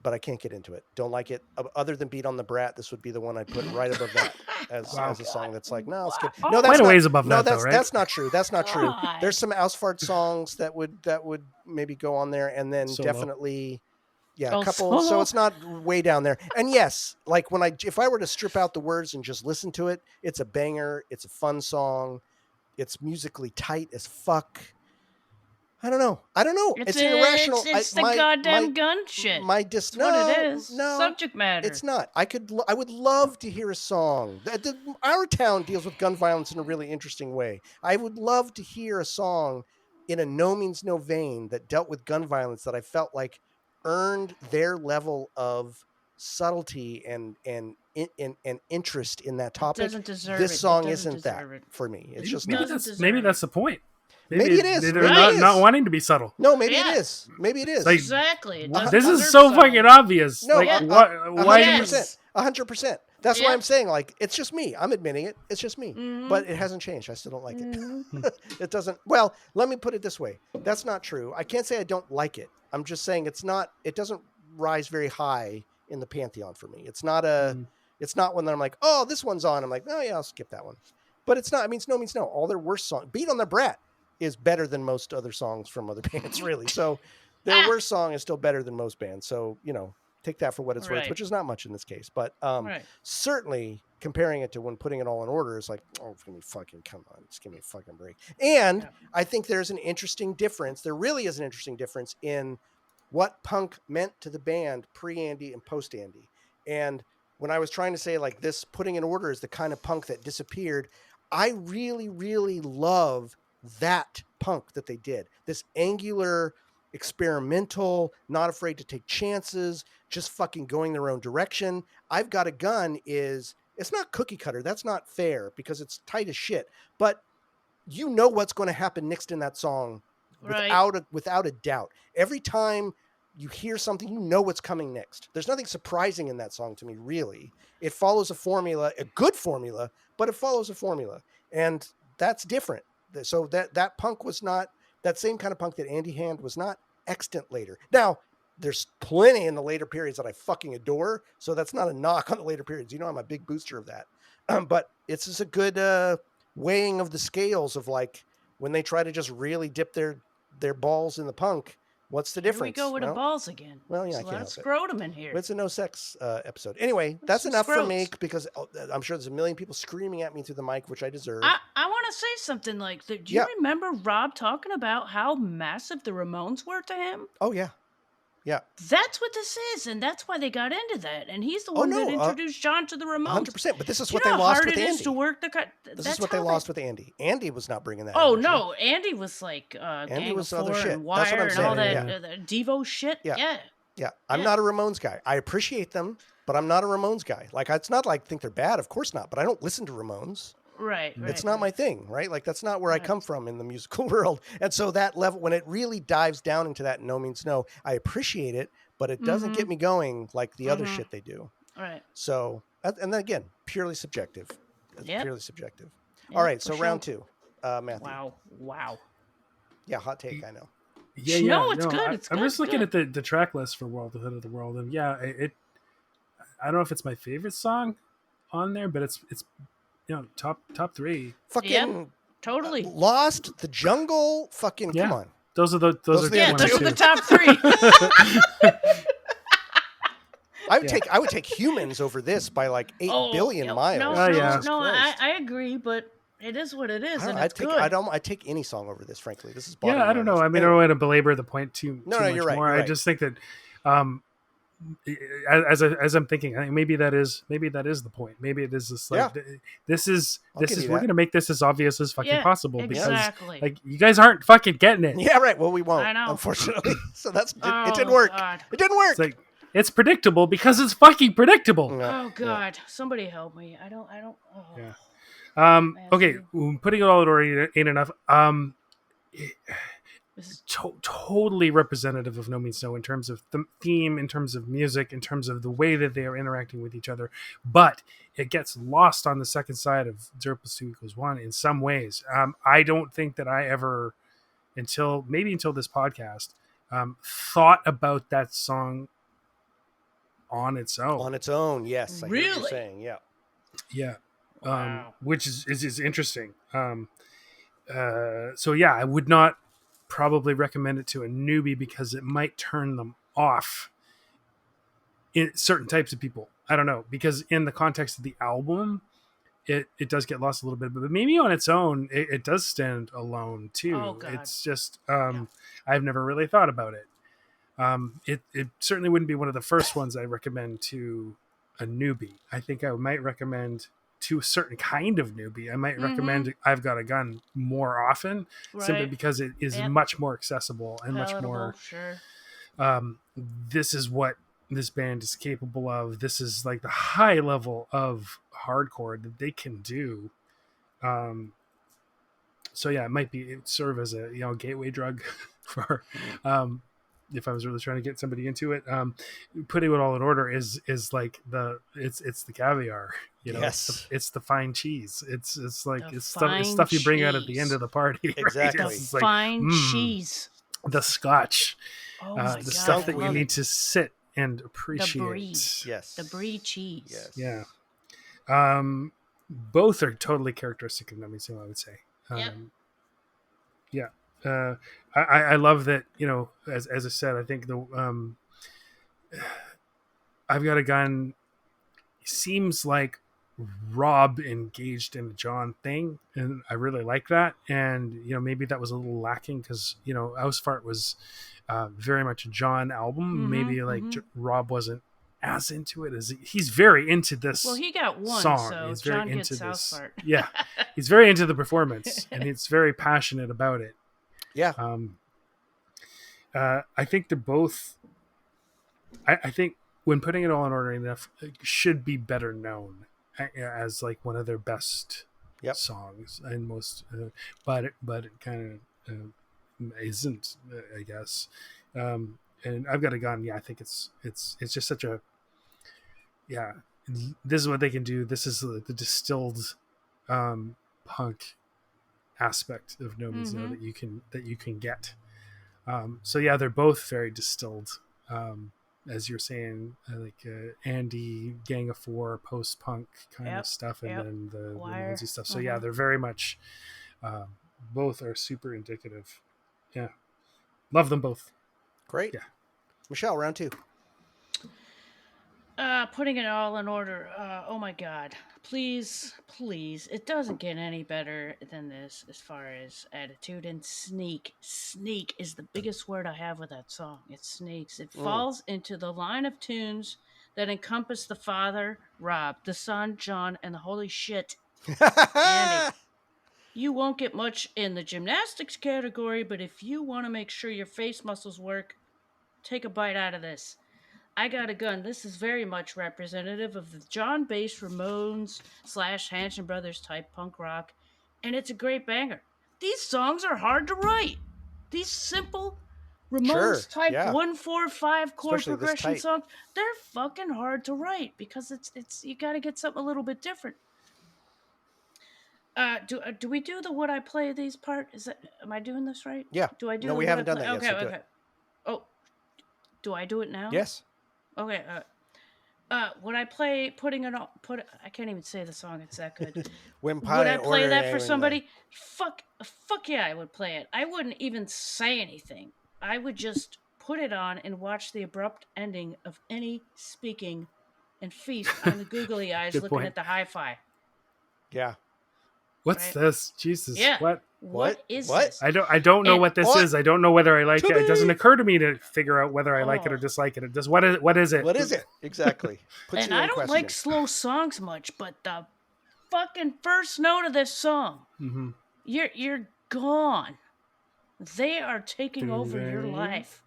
But I can't get into it. Don't like it. Other than Beat on the Brat, this would be the one I'd put right above that as a song that's like, no, skip. No, that's quite a not, ways above no, that, that's, though, right? That's not true. That's not true. There's some Ausfart songs that would maybe go on there, and then definitely, a couple. Solo. So it's not way down there. And yes, like if I were to strip out the words and just listen to it, it's a banger. It's a fun song. It's musically tight as fuck. I don't know. It's irrational. It's the goddamn gun shit. That's what it is. No, subject matter. It's not. I would love to hear a song. Our Town deals with gun violence in a really interesting way. I would love to hear a song in a No Means No vein that dealt with gun violence that I felt like earned their level of subtlety and interest in that topic. It doesn't deserve this song it isn't that it. for me. It's maybe that's the point. Maybe it is. They're Maybe not wanting to be subtle. No, maybe it is. Maybe it is. Like, exactly. This is so fucking obvious. No, like, why? 100%. That's why I'm saying, like, it's just me. I'm admitting it. It's just me. But it hasn't changed. I still don't like it. It doesn't. Well, let me put it this way. That's not true. I can't say I don't like it. I'm just saying it doesn't rise very high in the pantheon for me. It's not it's not when I'm like, oh, this one's on. I'm like, oh yeah, I'll skip that one. But it's not. I mean, No Means No. All their worst songs, Beat on the Brat, is better than most other songs from other bands, really. So their worst song is still better than most bands. So, Take that for what it's worth, which is not much in this case. But certainly comparing it to when putting it all in order is like, oh, give me fucking, come on, just give me a fucking break. And I think there's an interesting difference. There really is an interesting difference in what punk meant to the band pre-Andy and post-Andy. And when I was trying to say like this, putting in order is the kind of punk that disappeared, I really, really love that punk that they did. This angular, experimental, not afraid to take chances, just fucking going their own direction. I've Got a Gun it's not cookie cutter. That's not fair because it's tight as shit. But you know what's going to happen next in that song without a doubt. Every time you hear something, you know what's coming next. There's nothing surprising in that song to me, really. It follows a formula, a good formula, but it follows a formula. And that's different. So that punk was not, that same kind of punk that Andy Hand was not extant later. Now, there's plenty in the later periods that I fucking adore. So that's not a knock on the later periods. You know, I'm a big booster of that. But it's just a good weighing of the scales of like when they try to just really dip their balls in the punk. What's the difference? Here we go with the balls again. Well, yeah, I can't help it. Scrotum in here. It's a no sex episode. Anyway, that's enough for me because I'm sure there's a million people screaming at me through the mic, which I deserve. I want to say something like that. Do you remember Rob talking about how massive the Ramones were to him? Oh, yeah. Yeah. That's what this is, and that's why they got into that. And he's the one that introduced John to the Ramones. 100%, but this is what they lost with Andy. It is to work this is what they lost with Andy. Andy was not bringing that energy. No. Andy was like Andy was other shit. And Wire and all that Devo shit. Yeah. I'm not a Ramones guy. I appreciate them, but I'm not a Ramones guy. Like, it's not like I think they're bad. Of course not. But I don't listen to Ramones. Right. It's not my thing, right? Like, that's not where I come from in the musical world. And so that level, when it really dives down into that no means no, I appreciate it, but it doesn't get me going like the other shit they do. Right. So, and then again, purely subjective. Purely subjective. All right. So round two, Matthew. Wow. Yeah. Hot take. I know. Yeah. No, it's good. I'm just looking at the track list for World Ahead of the World. And I don't know if it's my favorite song on there, but it's top three. Fucking totally. Lost, The Jungle, fucking come on. Those are the top three. I would take Humans over this by like 8 billion miles. No, I agree, but it is what it is, and it's good. I'd take any song over this, frankly. This is I don't know. I mean, I don't want to belabor the point too much you're right, more. You're right. I just think that as I'm thinking, I think maybe that is the point. Maybe it is this like we're gonna make this as obvious as fucking possible because like you guys aren't fucking getting it. Yeah, right. Well, we won't, unfortunately. So it didn't work. God. It didn't work. It's like it's predictable because it's fucking predictable. Oh God, somebody help me! I don't. Yeah. Okay, putting it all in order ain't enough. Totally representative of No Means No in terms of the theme, in terms of music, in terms of the way that they are interacting with each other. But it gets lost on the second side of 0 + 2 = 1 in some ways. I don't think that I ever, until this podcast, thought about that song on its own. On its own, yes. I really? Hear what you're saying, yeah. Yeah. Wow. Which is interesting. So yeah, I would not probably recommend it to a newbie because it might turn them off in certain types of people. I don't know, because in the context of the album, it does get lost a little bit, but maybe on its own, it does stand alone too. Oh, God. It's just, I've never really thought about it. It certainly wouldn't be one of the first ones I recommend to a newbie. I think I might recommend to a certain kind of newbie. I might recommend I've Got a Gun more often, simply because it is much more accessible and much more. Sure. This is what this band is capable of. This is like the high level of hardcore that they can do. So yeah, it might serve as a gateway drug for if I was really trying to get somebody into it. Putting it all in order is like it's the caviar. Yes. It's the fine cheese. It's like it's stuff you bring out at the end of the party. Exactly. Right? The fine cheese. The scotch. Oh my God. The stuff that you need to sit and appreciate. The brie. Yes. The brie cheese. Yes. Yeah. Both are totally characteristic of No Means No, I would say. Yeah. I love that, as I said, I think I've Got a Gun seems like Rob engaged in a John thing, and I really like that. And maybe that was a little lacking because Ausfart was very much a John album. Maybe like Rob wasn't as into it as he's very into this. Well, he got one song. So he's John very gets into this. South Yeah, he's very into the performance, and he's very passionate about it. Yeah. I think they're both. I think when Putting It All in Order enough should be better known as like one of their best songs and most, but it kind of isn't, I guess. And I've Got a Gun. Yeah, I think it's just such a This is what they can do. This is the distilled punk aspect of No Means No that you can get. So yeah, they're both very distilled. As you're saying, like Andy, Gang of Four, post-punk kind of stuff, and then the noisy stuff. So yeah, they're very much, both are super indicative. Yeah, love them both. Great. Yeah, Michelle, round 2. Putting It All in Order. Oh my God. Please. It doesn't get any better than this as far as attitude and sneak. Sneak is the biggest word I have with that song. It sneaks. It falls into the line of tunes that encompass the Father, Rob, the Son, John, and the holy shit, Andy. You won't get much in the gymnastics category, but if you want to make sure your face muscles work, take a bite out of this. I Got a Gun. This is very much representative of the John-based Ramones / Hanson Brothers type punk rock, and it's a great banger. These songs are hard to write. These simple Ramones type 1-4-5 chord Especially progression songs, they're fucking hard to write because it's you got to get something a little bit different. Do we do the Would I Play These part? Am I doing this right? Yeah. Do I do? No, we haven't done that yet. Okay. So do it. Oh, do I do it now? Yes. Okay. Would I play Putting It All? I can't even say the song. It's that good. Would I play that for somebody? Fuck yeah, I would play it. I wouldn't even say anything. I would just put it on and watch the abrupt ending of any speaking, and feast on the googly eyes looking at the hi-fi. Yeah. What's this? Jesus. Yeah. What is what? this? I don't know what this is. I don't know whether I like it. It doesn't occur to me to figure out whether I like it or dislike it. What is it? What is it? Exactly. Puts and you in I don't question. like slow songs much, but the fucking first note of this song, you're gone. They are taking over your life.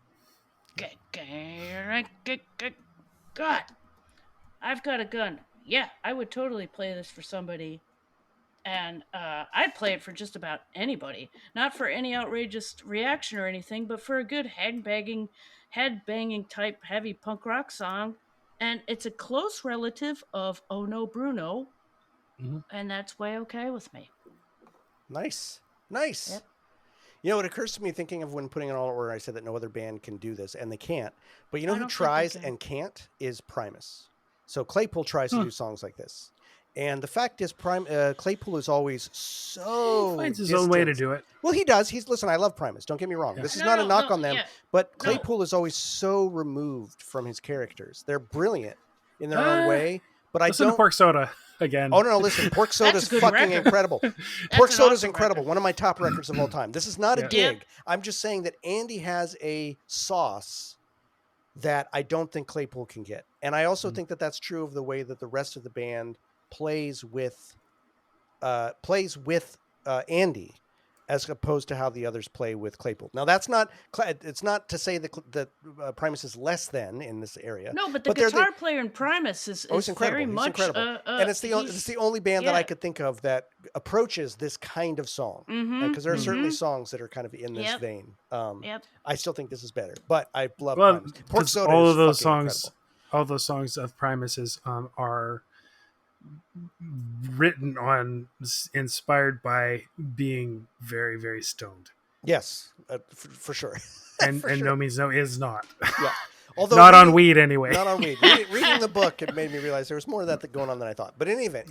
God, I've Got a Gun. Yeah, I would totally play this for somebody. And I'd play it for just about anybody. Not for any outrageous reaction or anything, but for a good head-banging type heavy punk rock song. And it's a close relative of Oh No Bruno. And that's way okay with me. Nice. Yep. You know, it occurs to me thinking of when Putting It All in Order, I said that no other band can do this, and they can't. But you know who tries and can't is Primus. So Claypool tries to do songs like this. And the fact is, Claypool is always so he finds his own way to do it. Well, he does. Listen, I love Primus. Don't get me wrong. Yeah. This is not a knock on them. Yeah. But Claypool is always so removed from his characters. They're brilliant in their own way. But I don't. Pork Soda again. Oh, no, listen. Pork Soda's fucking incredible. Pork Soda's incredible. Record. One of my top records of all time. This is not a dig. I'm just saying that Andy has a sauce that I don't think Claypool can get. And I also think that that's true of the way that the rest of the band plays with Andy, as opposed to how the others play with Claypool. Now, it's not to say that Primus is less than in this area. No, but the guitar player in Primus is incredible. Very much incredible. And it's the only band that I could think of that approaches this kind of song. Because there are certainly songs that are kind of in this vein. I still think this is better, but I love Primus. Pork Soda all is of those songs, incredible. All those songs of Primus's are written on, inspired by being very, very stoned. Yes, for sure. And No Means No is not. Yeah. Although not on weed anyway. Not on weed. Reading the book, it made me realize there was more of that going on than I thought. But in any event,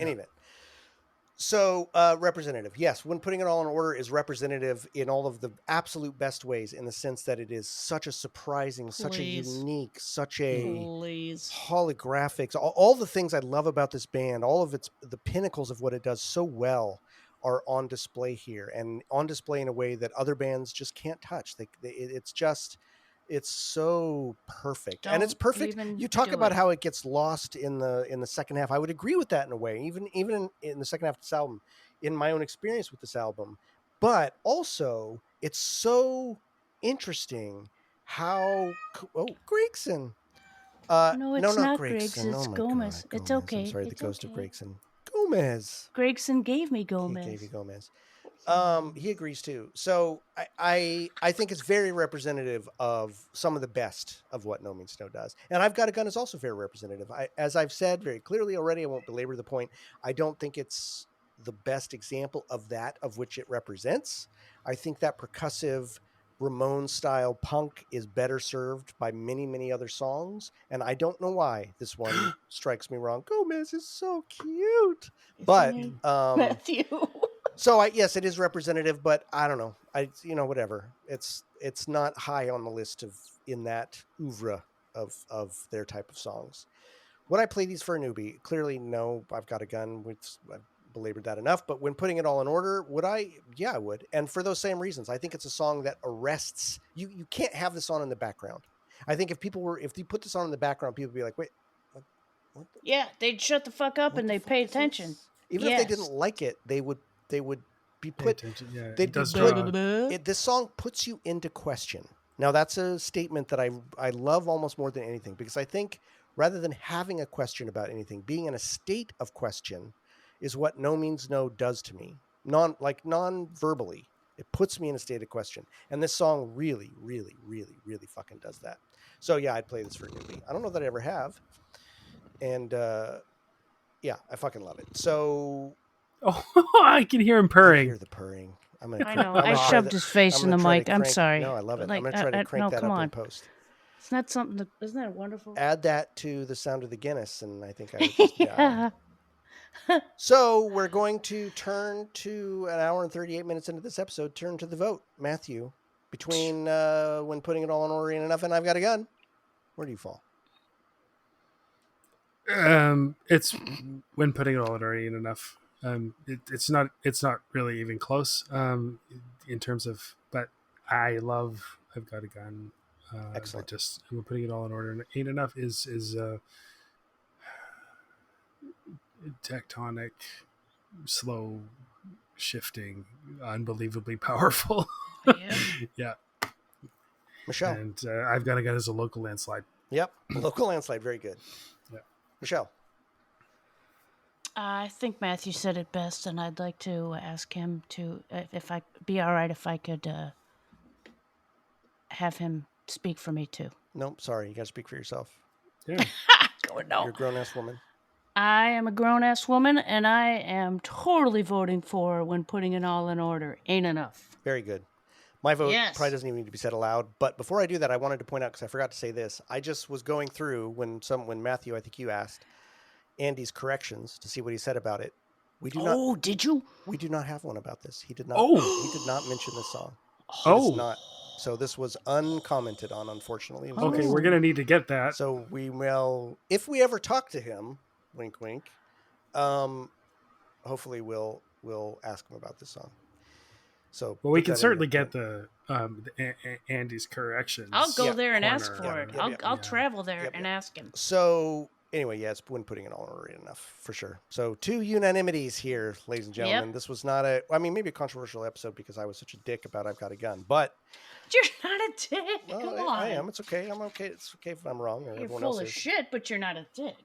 So, representative, yes, when putting it all in order is representative in all of the absolute best ways, in the sense that it is such a surprising, such a unique, such a holographics, all the things I love about this band, all of the pinnacles of what it does so well are on display here, and on display in a way that other bands just can't touch. It's so perfect. And it's perfect. You talk about how it gets lost in the second half. I would agree with that in a way, even in the second half of this album, in my own experience with this album. But also, it's so interesting how Gregson. No, it's not Gregson. It's Gomez. It's okay. I'm sorry, it's the ghost okay. of Gregson. Gomez. Gregson gave me Gomez. He gave you Gomez. He agrees too. So I think it's very representative of some of the best of what No Means No does. And I've Got a Gun is also very representative. As I've said very clearly already, I won't belabor the point. I don't think it's the best example of that of which it represents. I think that percussive Ramones style punk is better served by many, many other songs. And I don't know why this one strikes me wrong. Gomez is so cute. But Matthew. So yes, it is representative, but I don't know. Whatever. It's not high on the list in that oeuvre of their type of songs. Would I play these for a newbie? Clearly, no. I've Got a Gun. I've belabored that enough. But when putting it all in order, would I? Yeah, I would. And for those same reasons, I think it's a song that arrests you. You can't have this on in the background. I think if you put this on in the background, people would be like, wait. What yeah, they'd shut the fuck up and they'd pay attention. Even if they didn't like it, they would be put. This song puts you into question. Now that's a statement that I love almost more than anything, because I think rather than having a question about anything, being in a state of question is what No Means No does to me. Non-verbally, it puts me in a state of question, and this song really, really, really, really fucking does that. So yeah, I'd play this for a newbie. I don't know that I ever have, and yeah, I fucking love it. So. Oh, I can hear him purring. I hear the purring. I know. I shoved his face in the mic. I'm sorry. No, I love it. I'm going to try to crank that up in post. It's not something isn't that wonderful? Add that to the sound of the Guinness, and I think I would just die. So we're going to turn to an hour and 38 minutes into this episode. Turn to the vote. Matthew, between when putting it all in order ain't enough and I've Got a Gun, where do you fall? It's when putting it all in order ain't enough. It's not really even close in terms of, but I love I've Got a Gun. Excellent. Just we're putting it all in order. Ain't enough is tectonic, slow shifting, unbelievably powerful. Yeah. Michelle. And I've Got a Gun as a local landslide. Yep, local landslide. Very good. Yeah. Michelle. I think Matthew said it best, and I'd like to ask him to, if I be all right, if I could have him speak for me too. Nope, sorry, you got to speak for yourself. Yeah, no. You're a grown-ass woman. I am a grown-ass woman, and I am totally voting for when putting it all in order ain't enough. Very good. My vote probably doesn't even need to be said aloud. But before I do that, I wanted to point out, because I forgot to say this. I just was going through when Matthew, I think you asked Andy's corrections to see what he said about it. We do not. Oh, did you? We do not have one about this. He did not. Oh. He did not mention this song. So this was uncommented on, unfortunately. Okay, we're gonna need to get that. So we will, if we ever talk to him, wink, wink. Hopefully we'll ask him about this song. So, well, we can certainly get the Andy's corrections. I'll go there and ask for it. I'll travel there and ask him. So anyway, it's when putting it all in order enough for sure. So 2 unanimities here, ladies and gentlemen. This was not maybe a controversial episode because I was such a dick about I've Got a Gun, but you're not a dick. Well, Come on. I am. It's okay. I'm okay. It's okay if I'm wrong. Or you're everyone full else of is. shit, but you're not a dick.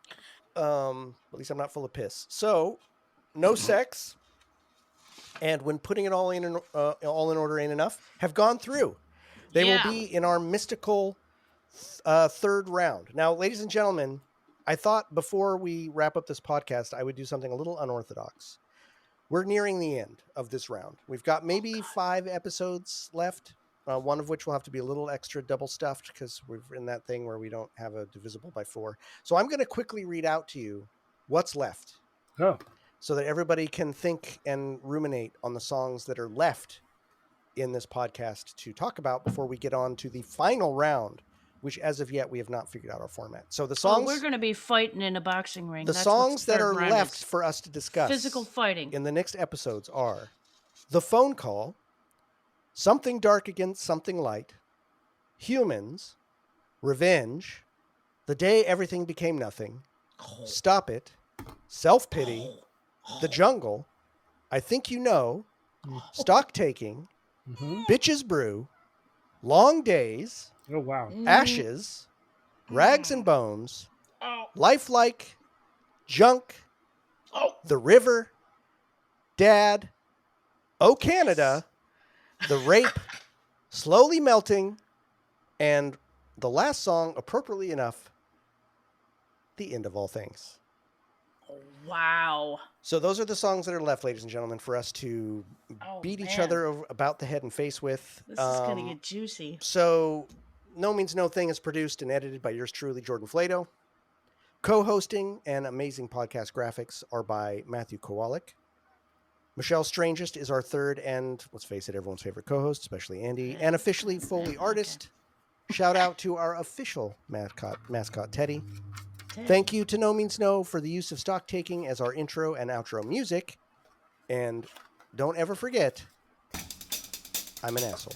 At least I'm not full of piss. So, No Sex and When Putting It all in order ain't enough have gone through. They will be in our mystical third round. Now, ladies and gentlemen, I thought before we wrap up this podcast, I would do something a little unorthodox. We're nearing the end of this round. We've got maybe 5 episodes left, one of which will have to be a little extra double stuffed because we're in that thing where we don't have a divisible by 4. So I'm going to quickly read out to you what's left. Oh. so that everybody can think and ruminate on the songs that are left in this podcast to talk about before we get on to the final round, which as of yet we have not figured out our format. So the songs we're going to be fighting in a boxing ring. The That's songs that are round left is. for us to discuss Physical fighting in the next episodes are The Phone Call, Something Dark Against Something Light, Humans, Revenge, The Day Everything Became Nothing, Stop It, Self-Pity, The Jungle, I Think You Know, Stock Taking, Bitches Brew, Long Days, Oh, wow. Ashes, Rags and Bones, Lifelike, Junk, The River, Dad, Oh Canada, The Rape, Slowly Melting, and the last song, appropriately enough, The End of All Things. Wow. So those are the songs that are left, ladies and gentlemen, for us to beat each other about the head and face with. This is going to get juicy. So No Means No Thing is produced and edited by yours truly, Jordan Flato. Co-hosting and amazing podcast graphics are by Matthew Kowalik. Michelle Strangest is our third and, let's face it, everyone's favorite co-host, especially Andy, and officially Foley artist. Shout out to our official mascot Teddy. Thank you to No Means No for the use of Stock Taking as our intro and outro music. And don't ever forget, I'm an asshole.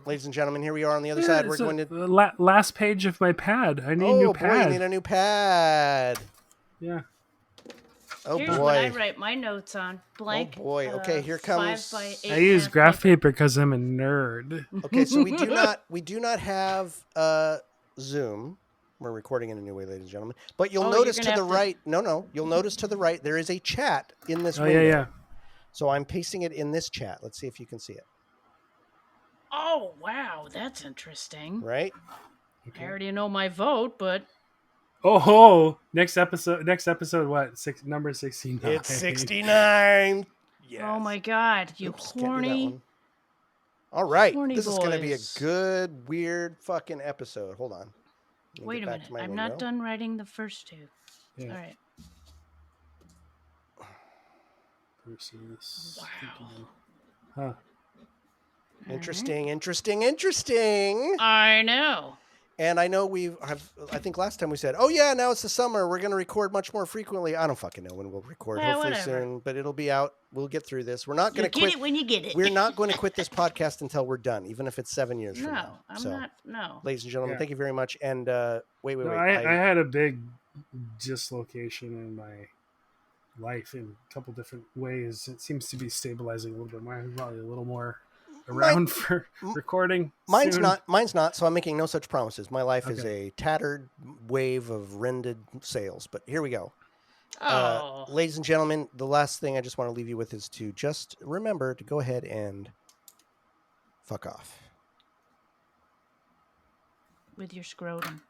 Ladies and gentlemen, here we are on the other side. We're going to last page of my pad. I need a new pad. Oh boy, you need a new pad. Yeah. Oh Here's boy. what I write my notes on. Blank. Oh boy. Okay, here comes. 5x8 I use graph paper because I'm a nerd. Okay, so we do not have Zoom. We're recording in a new way, ladies and gentlemen. But you'll notice to the right. No. You'll notice to the right there is a chat in this window. Yeah. So I'm pasting it in this chat. Let's see if you can see it. Oh, wow. That's interesting. Right? Okay. I already know my vote, but... Oh, next episode, what? Number 69. It's 69. Yes. Oh, my God. You horny... All right. Horny this boys. Is going to be a good, weird fucking episode. Hold on. Wait a minute. I'm not done writing the first two. Yeah. All right. Versus... Wow. Huh. Interesting. I know. And I know I think last time we said, oh yeah, now it's the summer. We're going to record much more frequently. I don't fucking know when we'll record. Hopefully soon, but it'll be out. We'll get through this. We're not going to quit. Get it when you get it. We're not going to quit this podcast until we're done, even if it's 7 years from now. I'm not. No. Ladies and gentlemen, thank you very much. And wait. I had a big dislocation in my life in a couple different ways. It seems to be stabilizing a little bit. Mine's probably a little more around for recording. Mine's soon. not. So I'm making no such promises. My life is a tattered wave of rended sails. But here we go. Ladies and gentlemen, the last thing I just want to leave you with is to just remember to go ahead and fuck off with your scrotum.